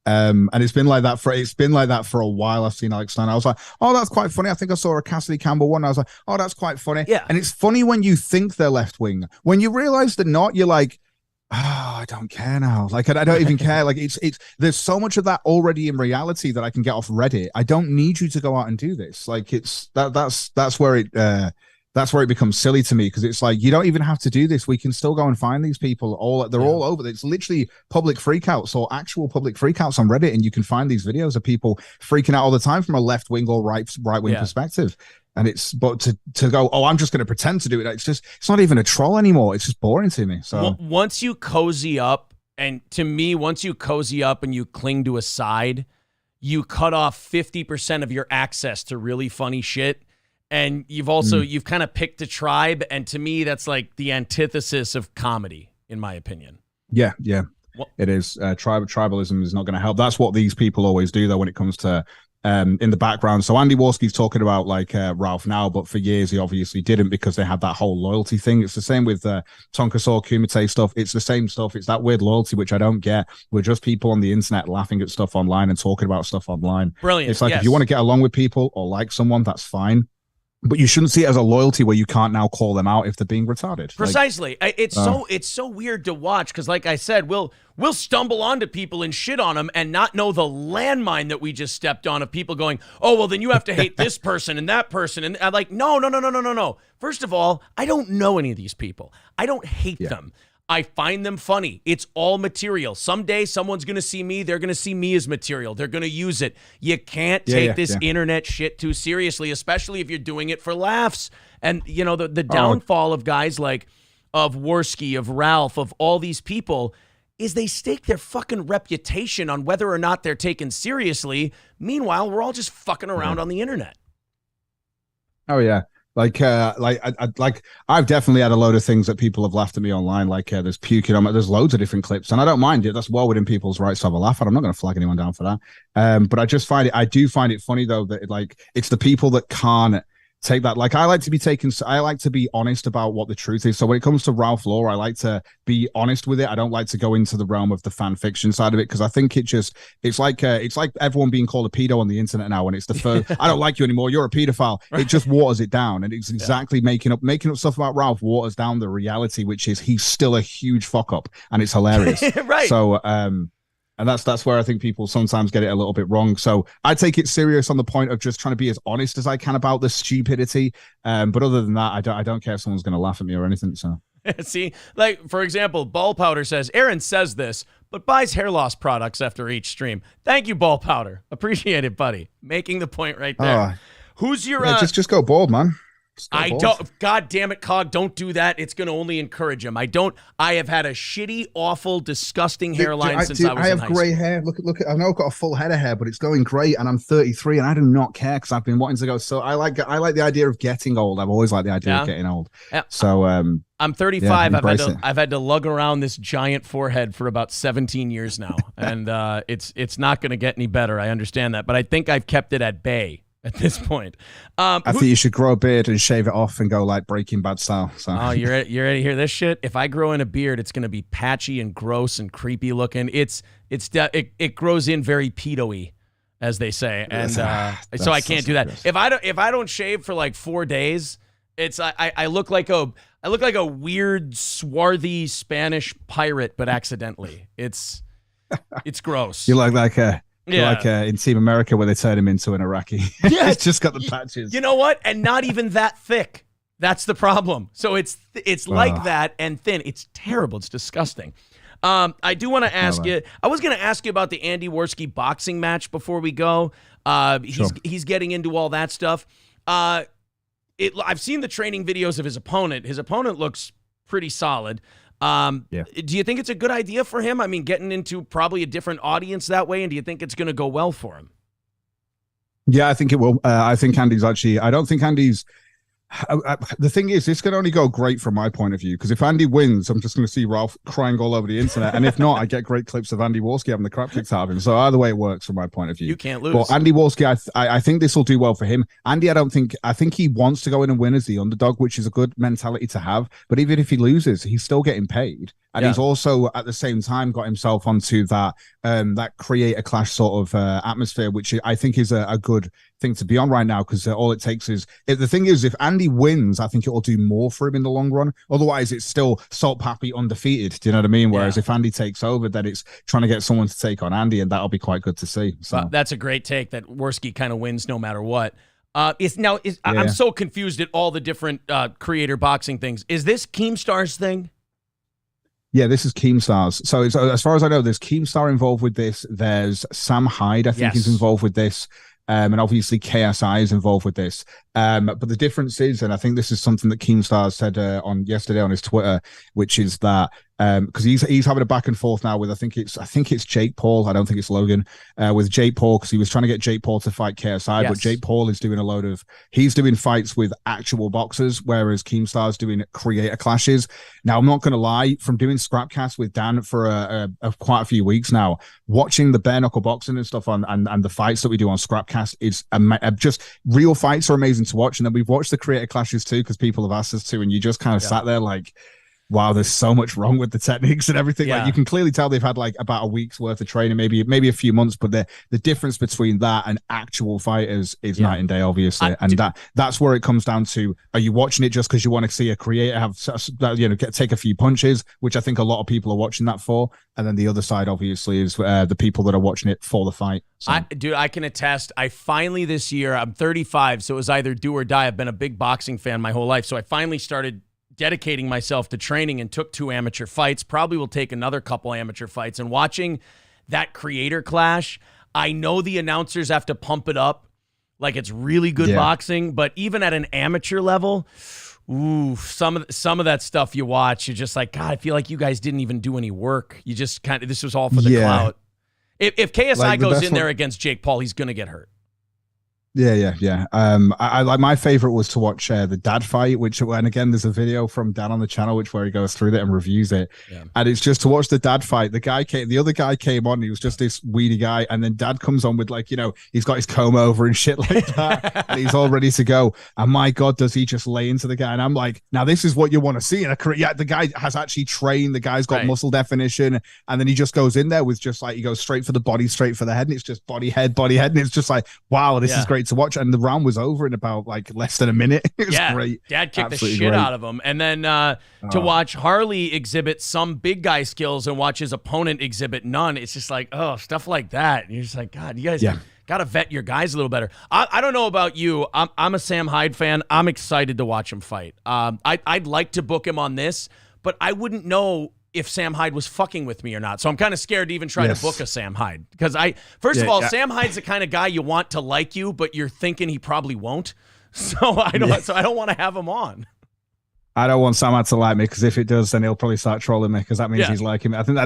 And it's been like that for a while. I've seen Alex Stein. I was like, oh, that's quite funny. I think I saw a Cassidy Campbell one. I was like, oh, that's quite funny. Yeah. And it's funny when you think they're left wing. When you realize they're not, you're like, oh, I don't care now. Like, I don't even care. Like, it's there's so much of that already in reality that I can get off Reddit. I don't need you to go out and do this. Like, that's where it becomes silly to me, because it's like, you don't even have to do this. We can still go and find these people. They're all over. It's literally public freakouts or actual public freakouts on Reddit, and you can find these videos of people freaking out all the time from a left wing or right wing perspective. And but to go, oh, I'm just going to pretend to do it. It's not even a troll anymore. It's just boring to me. So once you cozy up, and to me, once you cozy up and you cling to a side, you cut off 50% of your access to really funny shit. And you've kind of picked a tribe. And to me, that's like the antithesis of comedy, in my opinion. Yeah. It is. Tribalism is not going to help. That's what these people always do, though, when it comes to in the background. So Andy Warski's talking about like Ralph now, but for years he obviously didn't, because they had that whole loyalty thing. It's the same with Tonka Saw Kumite stuff. It's the same stuff. It's that weird loyalty, which I don't get. We're just people on the internet laughing at stuff online and talking about stuff online. Brilliant. It's like, if you want to get along with people or like someone, that's fine. But you shouldn't see it as a loyalty where you can't now call them out if they're being retarded. Precisely. It's so weird to watch, because like I said, we'll stumble onto people and shit on them and not know the landmine that we just stepped on, of people going, oh, well, then you have to hate this person and that person. And I'm like, no. First of all, I don't know any of these people. I don't hate them. I find them funny. It's all material. Someday someone's going to see me. They're going to see me as material. They're going to use it. You can't take this internet shit too seriously, especially if you're doing it for laughs. And, the downfall of guys like of Warski, of Ralph, of all these people is they stake their fucking reputation on whether or not they're taken seriously. Meanwhile, we're all just fucking around on the internet. Oh, yeah. I've definitely had a load of things that people have laughed at me online. Like there's puking on it. There's loads of different clips, and I don't mind it. That's well within people's rights to have a laugh. And I'm not going to flag anyone down for that. But I do find it funny though that it's the people that can't take that. Like, I like to be honest about what the truth is. So when it comes to Ralph Law, I like to be honest with it. I don't like to go into the realm of the fan fiction side of it, because I think it's like everyone being called a pedo on the internet now, and it's the first, I don't like you anymore, you're a pedophile. It just waters it down, and it's exactly making up stuff about Ralph waters down the reality, which is he's still a huge fuck up, and it's hilarious. Right. So and that's where I think people sometimes get it a little bit wrong. So I take it serious on the point of just trying to be as honest as I can about the stupidity. But other than that, I don't care if someone's going to laugh at me or anything. So see, like, for example, Ball Powder says, Aaron says this, but buys hair loss products after each stream. Thank you, Ball Powder. Appreciate it, buddy. Making the point right there. Who's your... just go bald, man. God damn it, Cog, don't do that. It's going to only encourage him. I have had a shitty, awful, disgusting hairline since I was in high school. I have grey hair. Look, I know I've got a full head of hair, but it's going great, and I'm 33, and I do not care, because I've been wanting to go. So I like the idea of getting old. I've always liked the idea of getting old. Yeah. So I'm 35. I've had to lug around this giant forehead for about 17 years now, and it's not going to get any better. I understand that, but I think I've kept it at bay at this point. I think you should grow a beard and shave it off and go like Breaking Bad style. So. Oh, you're ready to hear this shit? If I grow in a beard, it's going to be patchy and gross and creepy looking. It grows in very pedo-y, as they say, and so I can't do that. Gross. If I don't shave for like 4 days, I look like a weird swarthy Spanish pirate, but accidentally. It's gross. You look like a. Yeah. Like in Team America, where they turn him into an Iraqi. Yeah, he's just got the patches. You know what? And not even that thick. That's the problem. So it's like that and thin. It's terrible. It's disgusting. I do want to ask you. I was going to ask you about the Andy Worski boxing match before we go. He's getting into all that stuff. I've seen the training videos of his opponent. His opponent looks pretty solid. Do you think it's a good idea for him? I mean, getting into probably a different audience that way, and do you think it's going to go well for him? Yeah, I think it will. I think Andy's actually. I don't think Andy's. The thing is, this can only go great from my point of view, because if Andy wins, I'm just going to see Ralph crying all over the internet, and if not, I get great clips of Andy Worski having the crap kicked out of him. So either way, it works from my point of view. You can't lose. But Andy Worski, I think this will do well for him. Andy, I think he wants to go in and win as the underdog, which is a good mentality to have. But even if he loses, he's still getting paid. And he's also at the same time got himself onto that that create a clash sort of atmosphere, which I think is a good thing to be on right now, because all it takes is the thing is, if Andy wins, I think it will do more for him in the long run. Otherwise, it's still Salt Pappy undefeated. Do you know what I mean? Whereas if Andy takes over, then it's trying to get someone to take on Andy, and that'll be quite good to see. So that's a great take, that Worski kind of wins no matter what. I'm so confused at all the different creator boxing things. Is this Keemstar's thing? Yeah, this is Keemstar's. So it's, as far as I know, there's Keemstar involved with this. There's Sam Hyde, I think, is involved with this. And obviously KSI is involved with this. But the difference is, and I think this is something that Keemstar said on yesterday on his Twitter, which is that because he's having a back and forth now with I think it's Jake Paul. I don't think it's Logan, with Jake Paul, because he was trying to get Jake Paul to fight KSI, but Jake Paul is doing he's doing fights with actual boxers, whereas Keemstar's doing creator clashes. Now, I'm not going to lie, from doing Scrapcast with Dan for quite a few weeks now, watching the bare knuckle boxing and stuff and the fights that we do on Scrapcast is just real fights are amazing to watch. And then we've watched the creator clashes too, because people have asked us to, and you just kind of sat there like, wow, there's so much wrong with the techniques and everything. Like, you can clearly tell they've had like about a week's worth of training, maybe a few months, but the difference between that and actual fighters is night and day, obviously. That's where it comes down to, are you watching it just because you want to see a creator have, take a few punches, which I think a lot of people are watching that for. And then the other side, obviously, is the people that are watching it for the fight. So. I can attest. I finally this year, I'm 35, so it was either do or die. I've been a big boxing fan my whole life. So I finally started dedicating myself to training and took 2 amateur fights. Probably will take another couple amateur fights. And watching that creator clash, I know the announcers have to pump it up like it's really good boxing, but even at an amateur level, some of that stuff you watch, you're just like, God, I feel like you guys didn't even do any work. You just this was all for the clout. If KSI goes in there against Jake Paul, he's going to get hurt. Yeah. I like, my favorite was to watch the dad fight, and again, there's a video from Dan on the channel where he goes through that and reviews it. And it's just to watch the dad fight. The other guy came on, he was just this weedy guy, and then dad comes on with he's got his comb over and shit like that, and he's all ready to go. And my God, does he just lay into the guy? And I'm like, now this is what you want to see in a career. Yeah, the guy has actually trained. The guy's got muscle definition, and then he just goes in there with just like, he goes straight for the body, straight for the head, and it's just body head, and it's just like, wow, this is great to watch. And the round was over in about like less than a minute. It was great. Dad kicked the shit out of him. And then to watch Harley exhibit some big guy skills and watch his opponent exhibit none, it's just like, stuff like that. And you're just like, God, you guys got to vet your guys a little better. I don't know about you. I'm a Sam Hyde fan. I'm excited to watch him fight. I'd like to book him on this, but I wouldn't know if Sam Hyde was fucking with me or not. So I'm kind of scared to even try to book a Sam Hyde, because first of all, Sam Hyde's the kind of guy you want to like you, but you're thinking he probably won't. So I don't want to have him on. I don't want Sam Hyde to like me, because if it does, then he'll probably start trolling me, because that means he's liking me. I think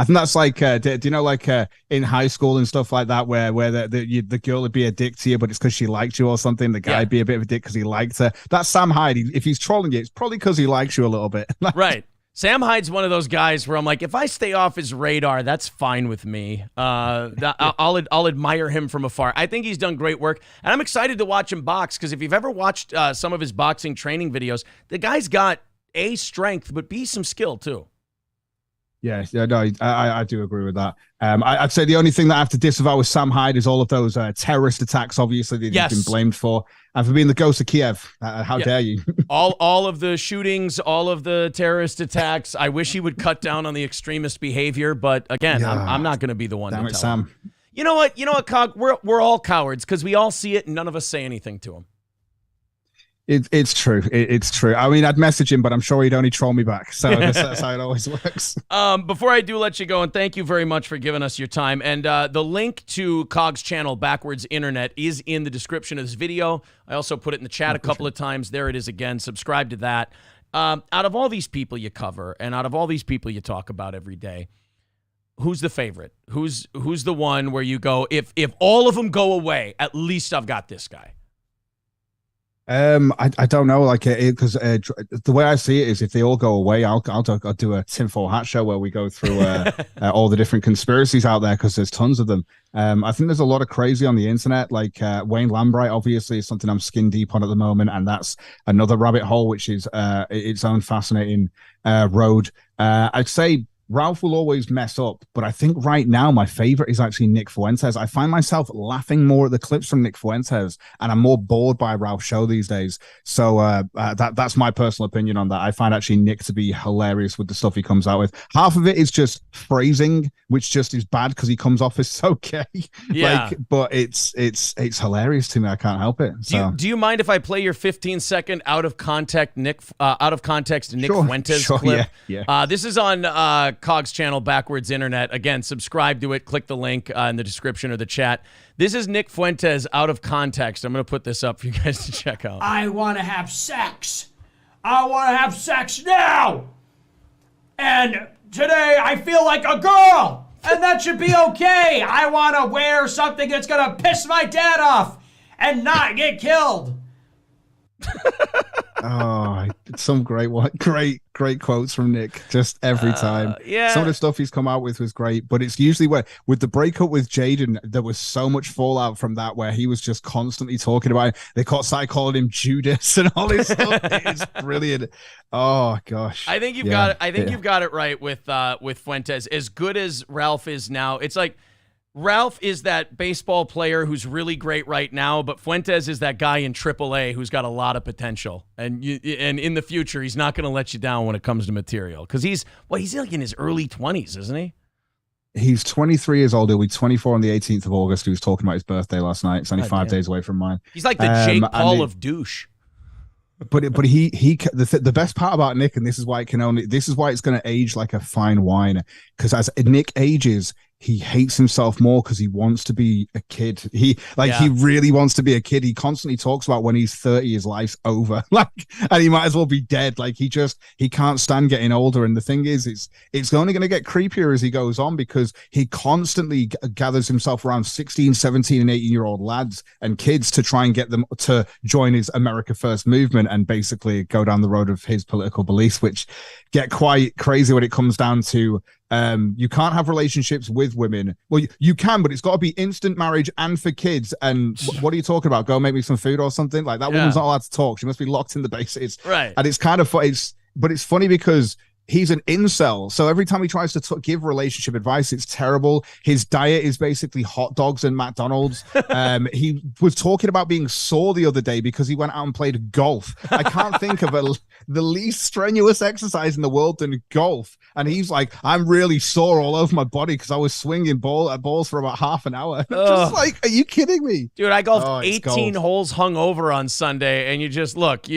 that's like, do you know, like in high school and stuff like that, where the girl would be a dick to you, but it's because she liked you or something. The guy'd be a bit of a dick because he liked her. That's Sam Hyde. If he's trolling you, it's probably because he likes you a little bit. Right. Sam Hyde's one of those guys where I'm like, if I stay off his radar, that's fine with me. I'll admire him from afar. I think he's done great work, and I'm excited to watch him box, because if you've ever watched some of his boxing training videos, the guy's got A, strength, but B, some skill too. Yeah, no, I do agree with that. I'd say the only thing that I have to disavow with Sam Hyde is all of those terrorist attacks, obviously, that he's been blamed for. And for being the ghost of Kiev. How dare you? all of the shootings, all of the terrorist attacks. I wish he would cut down on the extremist behavior, but again, I'm not going to be the one to tell Sam. him. You know what, Cog? We're all cowards, because we all see it and none of us say anything to him. It's true. It's true. I mean, I'd message him, but I'm sure he'd only troll me back. So that's how it always works. Before I do let you go, and thank you very much for giving us your time. And the link to Cog's channel, Backwards Internet, is in the description of this video. I also put it in the chat a couple of times. There it is again. Subscribe to that. Out of all these people you cover, and out of all these people you talk about every day, who's the favorite? Who's the one where you go, if all of them go away, at least I've got this guy? I don't know, like, because the way I see it is, if they all go away, I'll do a tinfoil hat show where we go through all the different conspiracies out there, because there's tons of them. I think there's a lot of crazy on the internet, like Wayne Lambright obviously is something I'm skin deep on at the moment, and that's another rabbit hole, which is its own fascinating road. I'd say Ralph will always mess up, but I think right now my favorite is actually Nick Fuentes. I find myself laughing more at the clips from Nick Fuentes, and I'm more bored by Ralph's show these days. So that's my personal opinion on that. I find actually Nick to be hilarious with the stuff he comes out with. Half of it is just phrasing, which just is bad because he comes off as so gay. Yeah. But it's hilarious to me. I can't help it. So. Do you mind if I play your 15-second out of context Nick Sure, Fuentes sure, clip? Yeah. This is on Cog's channel, Backwards Internet. Again, subscribe to it. Click the link in the description or the chat. This is Nick Fuentes out of context. I'm going to put this up for you guys to check out. I want to have sex. I want to have sex now. And today I feel like a girl. And that should be okay. I want to wear something that's going to piss my dad off and not get killed. Oh, some great quotes from Nick just every time. Yeah, some of the stuff he's come out with was great, but it's usually where, with the breakup with Jaden, there was so much fallout from that, where he was just constantly talking about it. They started calling him Judas and all this stuff. It's brilliant. Oh gosh, I think you've got it. I think you've got it right with Fuentes. As good as Ralph is now, it's like Ralph is that baseball player who's really great right now, but Fuentes is that guy in AAA who's got a lot of potential. And in the future, he's not going to let you down when it comes to material. Because he's like in his early 20s, isn't he? He's 23 years old. He'll be 24 on the 18th of August. He was talking about his birthday last night. It's only 5 days away from mine. He's like the Jake Paul of douche. But the best part about Nick, and this is why it's going to age like a fine wine, because as Nick ages, he hates himself more because he wants to be a kid. He really wants to be a kid. He constantly talks about when he's 30, his life's over, and he might as well be dead. Like he can't stand getting older. And the thing is, it's only going to get creepier as he goes on, because he constantly gathers himself around 16, 17, and 18-year-old lads and kids to try and get them to join his America First movement and basically go down the road of his political beliefs, which get quite crazy when it comes down to you can't have relationships with women. Well, you can, but it's got to be instant marriage and for kids. And what are you talking about? Go make me some food or something? Like that woman's not allowed to talk. She must be locked in the base. Right. And it's kind of funny. But it's funny because he's an incel. So every time he tries to give relationship advice, it's terrible. His diet is basically hot dogs and McDonald's. He was talking about being sore the other day because he went out and played golf. I can't think of the least strenuous exercise in the world than golf. And he's like, I'm really sore all over my body because I was swinging balls for about half an hour. Just like, are you kidding me? Dude, I golfed 18 holes hungover on Sunday, and you're just like,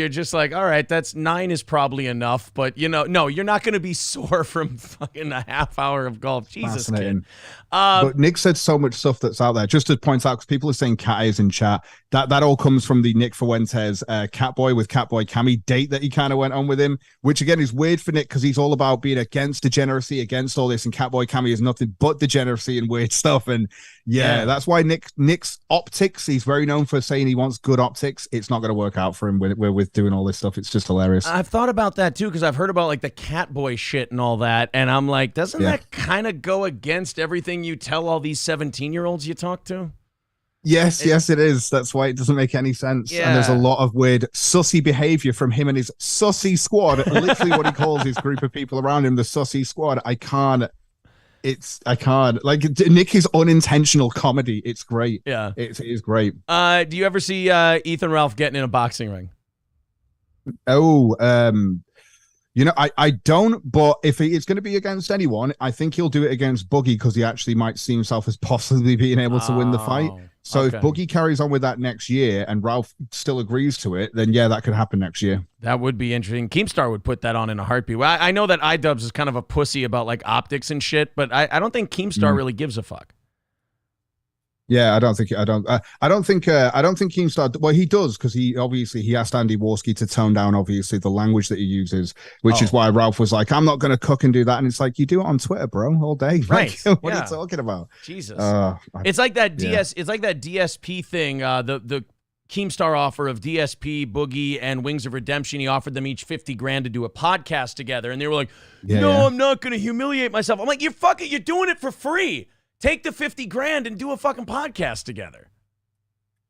all right, that's 9 is probably enough. But, no, you're not going to be sore from fucking a half hour of golf. Jesus, kid. But Nick said so much stuff that's out there. Just to point out, because people are saying Cat is in chat, that all comes from the Nick Fuentes Catboy with Catboy Cammy date that he kind of went on with him, which again is weird for Nick because he's all about being against degeneracy, against all this, and Catboy Cammy is nothing but degeneracy and weird stuff. And that's why Nick's optics, he's very known for saying he wants good optics. It's not going to work out for him with doing all this stuff. It's just hilarious. I've thought about that too, because I've heard about like the Catboy shit and all that, and I'm like, doesn't that kind of go against everything you tell all these 17-year-olds you talk to? Yes, it is. That's why it doesn't make any sense. Yeah. And there's a lot of weird sussy behavior from him and his sussy squad. Literally what he calls his group of people around him, the sussy squad. I can't. Like, Nick is unintentional comedy. It's great. Yeah. It is great. Do you ever see Ethan Ralph getting in a boxing ring? Oh, I don't, but if it's going to be against anyone, I think he'll do it against Boogie because he actually might see himself as possibly being able to win the fight. So Okay. if Boogie carries on with that next year and Ralph still agrees to it, then yeah, that could happen next year. That would be interesting. Keemstar would put that on in a heartbeat. Well, I know that iDubbbz is kind of a pussy about like optics and shit, but I don't think Keemstar really gives a fuck. Yeah, I don't think Keemstar. Well, he does, because he asked Andy Warski to tone down obviously the language that he uses, which is why Ralph was like, "I'm not going to cook and do that." And it's like, you do it on Twitter, bro, all day. Right? Like, what are you talking about? Jesus. It's like that It's like that DSP thing. The Keemstar offer of DSP, Boogie, and Wings of Redemption. He offered them each $50,000 to do a podcast together, and they were like, "No, I'm not going to humiliate myself." I'm like, "You're doing it for free. Take the $50,000 and do a fucking podcast together."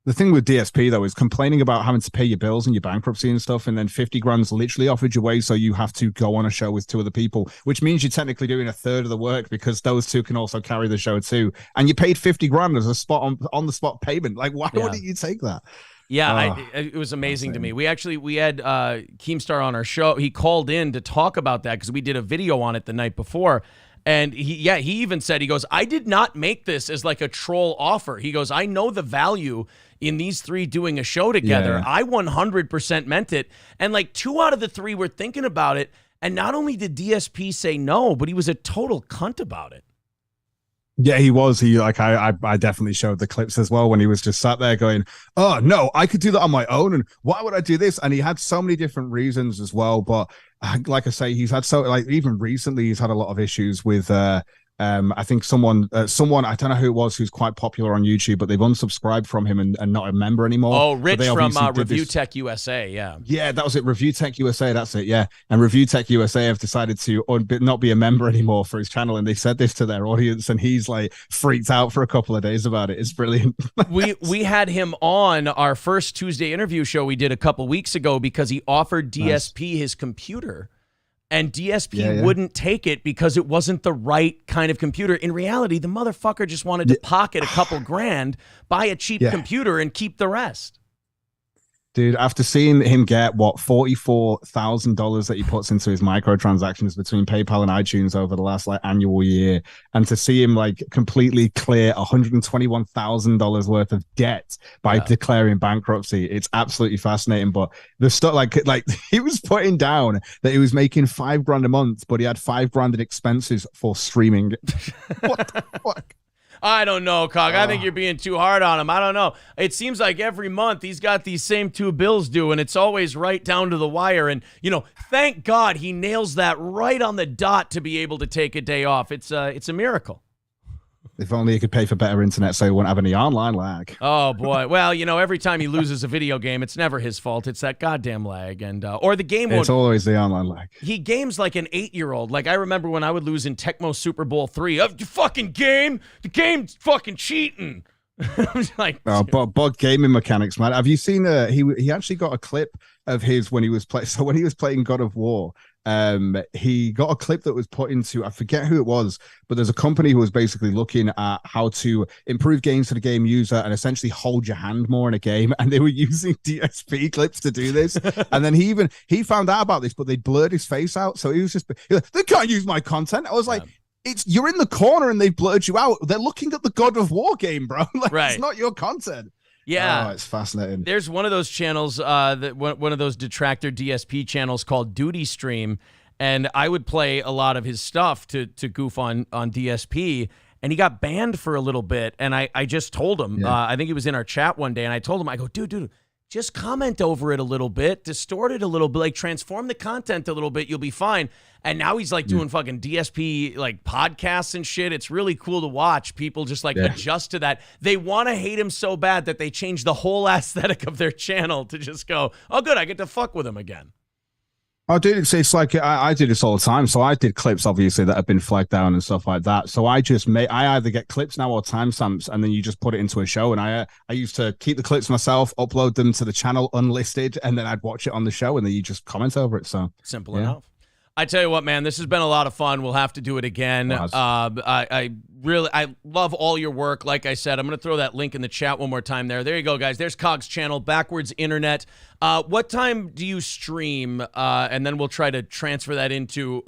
The thing with DSP though is complaining about having to pay your bills and your bankruptcy and stuff, and then $50,000's literally offered your way, so you have to go on a show with two other people, which means you're technically doing a third of the work because those two can also carry the show too, and you paid $50,000 as a spot on the spot payment. Like, why wouldn't you take that? Yeah, it was amazing to me. We had Keemstar on our show. He called in to talk about that because we did a video on it the night before. And he even said, he goes, "I did not make this as like a troll offer." He goes, "I know the value in these three doing a show together. I 100% meant it." And like 2 out of the 3 were thinking about it. And not only did DSP say no, but he was a total cunt about it. Yeah, he was. I definitely showed the clips as well when he was just sat there going, "Oh no, I could do that on my own, and why would I do this?" And he had so many different reasons as well. But like I say, he's had even recently he's had a lot of issues with I think someone I don't know who it was, who's quite popular on YouTube, but they've unsubscribed from him and not a member anymore. Oh, Rich from Review Tech USA, yeah, that was it. Review Tech USA, that's it. Yeah, and Review Tech USA have decided to not be a member anymore for his channel, and they said this to their audience, and he's like freaked out for a couple of days about it. It's brilliant. we had him on our first Tuesday interview show we did a couple weeks ago because he offered DSP his computer. And DSP wouldn't take it because it wasn't the right kind of computer. In reality, the motherfucker just wanted to pocket a couple grand, buy a cheap computer, and keep the rest. Dude, after seeing him get $44,000 that he puts into his microtransactions between PayPal and iTunes over the last annual year, and to see him completely clear $121,000 worth of debt by declaring bankruptcy, it's absolutely fascinating. But the stuff like he was putting down that he was making $5,000 a month, but he had $5,000 in expenses for streaming. What the fuck? I don't know, Cog. I think you're being too hard on him. I don't know. It seems like every month he's got these same 2 bills due, and it's always right down to the wire. And, thank God he nails that right on the dot to be able to take a day off. It's a miracle. If only he could pay for better internet so he wouldn't have any online lag. Oh, boy. Well, every time he loses a video game, it's never his fault. It's that goddamn lag. And or the game It's always the online lag. He games like an 8-year-old. Like, I remember when I would lose in Tecmo Super Bowl 3. You fucking game? The game's fucking cheating. I'm like, but gaming mechanics, man. Have you seen he actually got a clip of his when he was playing God of War. He got a clip that was put into, I forget who it was, but there's a company who was basically looking at how to improve games for the game user and essentially hold your hand more in a game, and they were using DSP clips to do this. And then he found out about this, but they blurred his face out, so he was like, "They can't use my content." I was like, you're in the corner and they've blurred you out. They're looking at the God of War game, bro. It's not your content. Yeah, it's fascinating. There's one of those channels, one of those detractor DSP channels called Duty Stream, and I would play a lot of his stuff to goof on DSP, and he got banned for a little bit, and I just told him, I think he was in our chat one day, and I told him, I go, dude, just comment over it a little bit, distort it a little bit, transform the content a little bit, you'll be fine. And now he's doing fucking DSP podcasts and shit. It's really cool to watch people just adjust to that. They want to hate him so bad that they change the whole aesthetic of their channel to just go, "Oh, good, I get to fuck with him again." Oh, dude, it's like I do this all the time. So I did clips, obviously, that have been flagged down and stuff like that. So I either get clips now or timestamps, and then you just put it into a show. And I used to keep the clips myself, upload them to the channel unlisted, and then I'd watch it on the show, and then you just comment over it. So simple enough. I tell you what, man, this has been a lot of fun. We'll have to do it again. I love all your work. Like I said, I'm going to throw that link in the chat one more time there. There you go, guys. There's Cog's channel, Backwards Internet. What time do you stream? And then we'll try to transfer that into,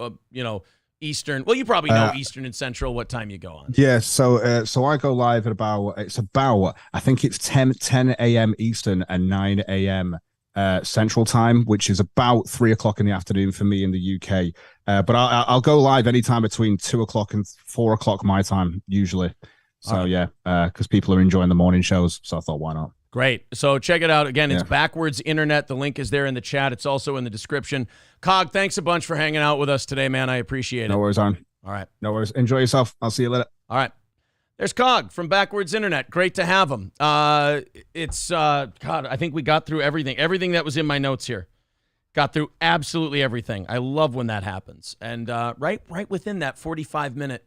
Eastern. Well, you probably know Eastern and Central, what time you go on. Yeah, so I go live at about I think it's 10 a.m. Eastern and 9 a.m. Central time, which is about 3 o'clock in the afternoon for me in the UK. But I'll go live anytime between 2 o'clock and 4 o'clock my time usually. So yeah, because people are enjoying the morning shows, so I thought, why not? Great. So check it out. Again, it's Backwards Internet. The link is there in the chat. It's also in the description. Cog, thanks a bunch for hanging out with us today, man. I appreciate it. No worries, Aaron. All right. No worries. Enjoy yourself. I'll see you later. All right. There's Cog from Backwards Internet. Great to have him. God, I think we got through everything. Everything that was in my notes here. Got through absolutely everything. I love when that happens. And right within that 45-minute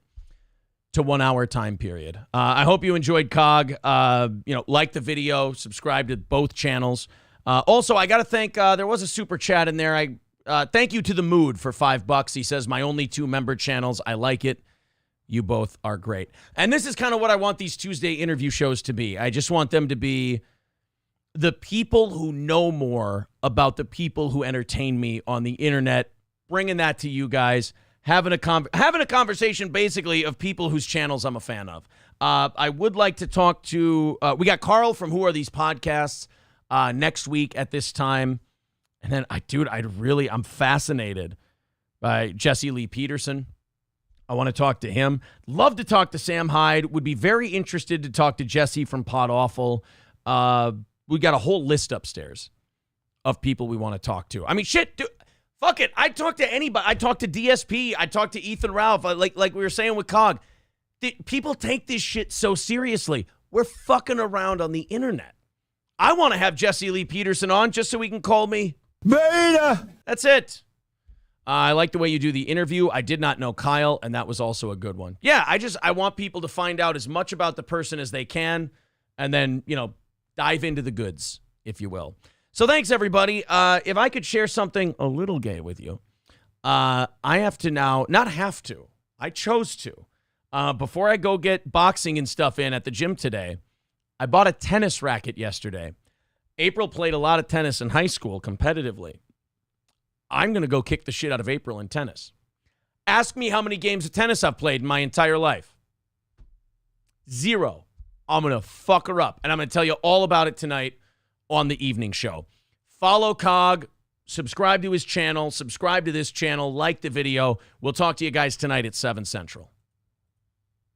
to 1 hour time period. I hope you enjoyed Cog. Like the video, subscribe to both channels. Also, I got to thank, there was a super chat in there. Thank you to The Mood for $5. He says, my only 2 member channels. I like it. You both are great. And this is kind of what I want these Tuesday interview shows to be. I just want them to be the people who know more about the people who entertain me on the internet, bringing that to you guys. Having a conversation basically of people whose channels I'm a fan of. I would like to talk to, we got Carl from Who Are These Podcasts next week at this time. And then I'm fascinated by Jesse Lee Peterson. I want to talk to him. Love to talk to Sam Hyde. Would be very interested to talk to Jesse from Pod Awful. We got a whole list upstairs of people we want to talk to. I mean, shit, dude. Fuck it. I talk to anybody. I talk to DSP. I talk to Ethan Ralph. Like we were saying with Cog. People take this shit so seriously. We're fucking around on the internet. I want to have Jesse Lee Peterson on just so he can call me Beta. That's it. I like the way you do the interview. I did not know Kyle, and that was also a good one. Yeah, I want people to find out as much about the person as they can, and then, dive into the goods, if you will. So thanks, everybody. If I could share something a little gay with you, I have to now, not have to, I chose to. Before I go get boxing and stuff in at the gym today, I bought a tennis racket yesterday. April played a lot of tennis in high school competitively. I'm going to go kick the shit out of April in tennis. Ask me how many games of tennis I've played in my entire life. 0. I'm going to fuck her up, and I'm going to tell you all about it tonight on the evening show. Follow Cog, subscribe to his channel, subscribe to this channel, like the video. We'll talk to you guys tonight at 7 Central.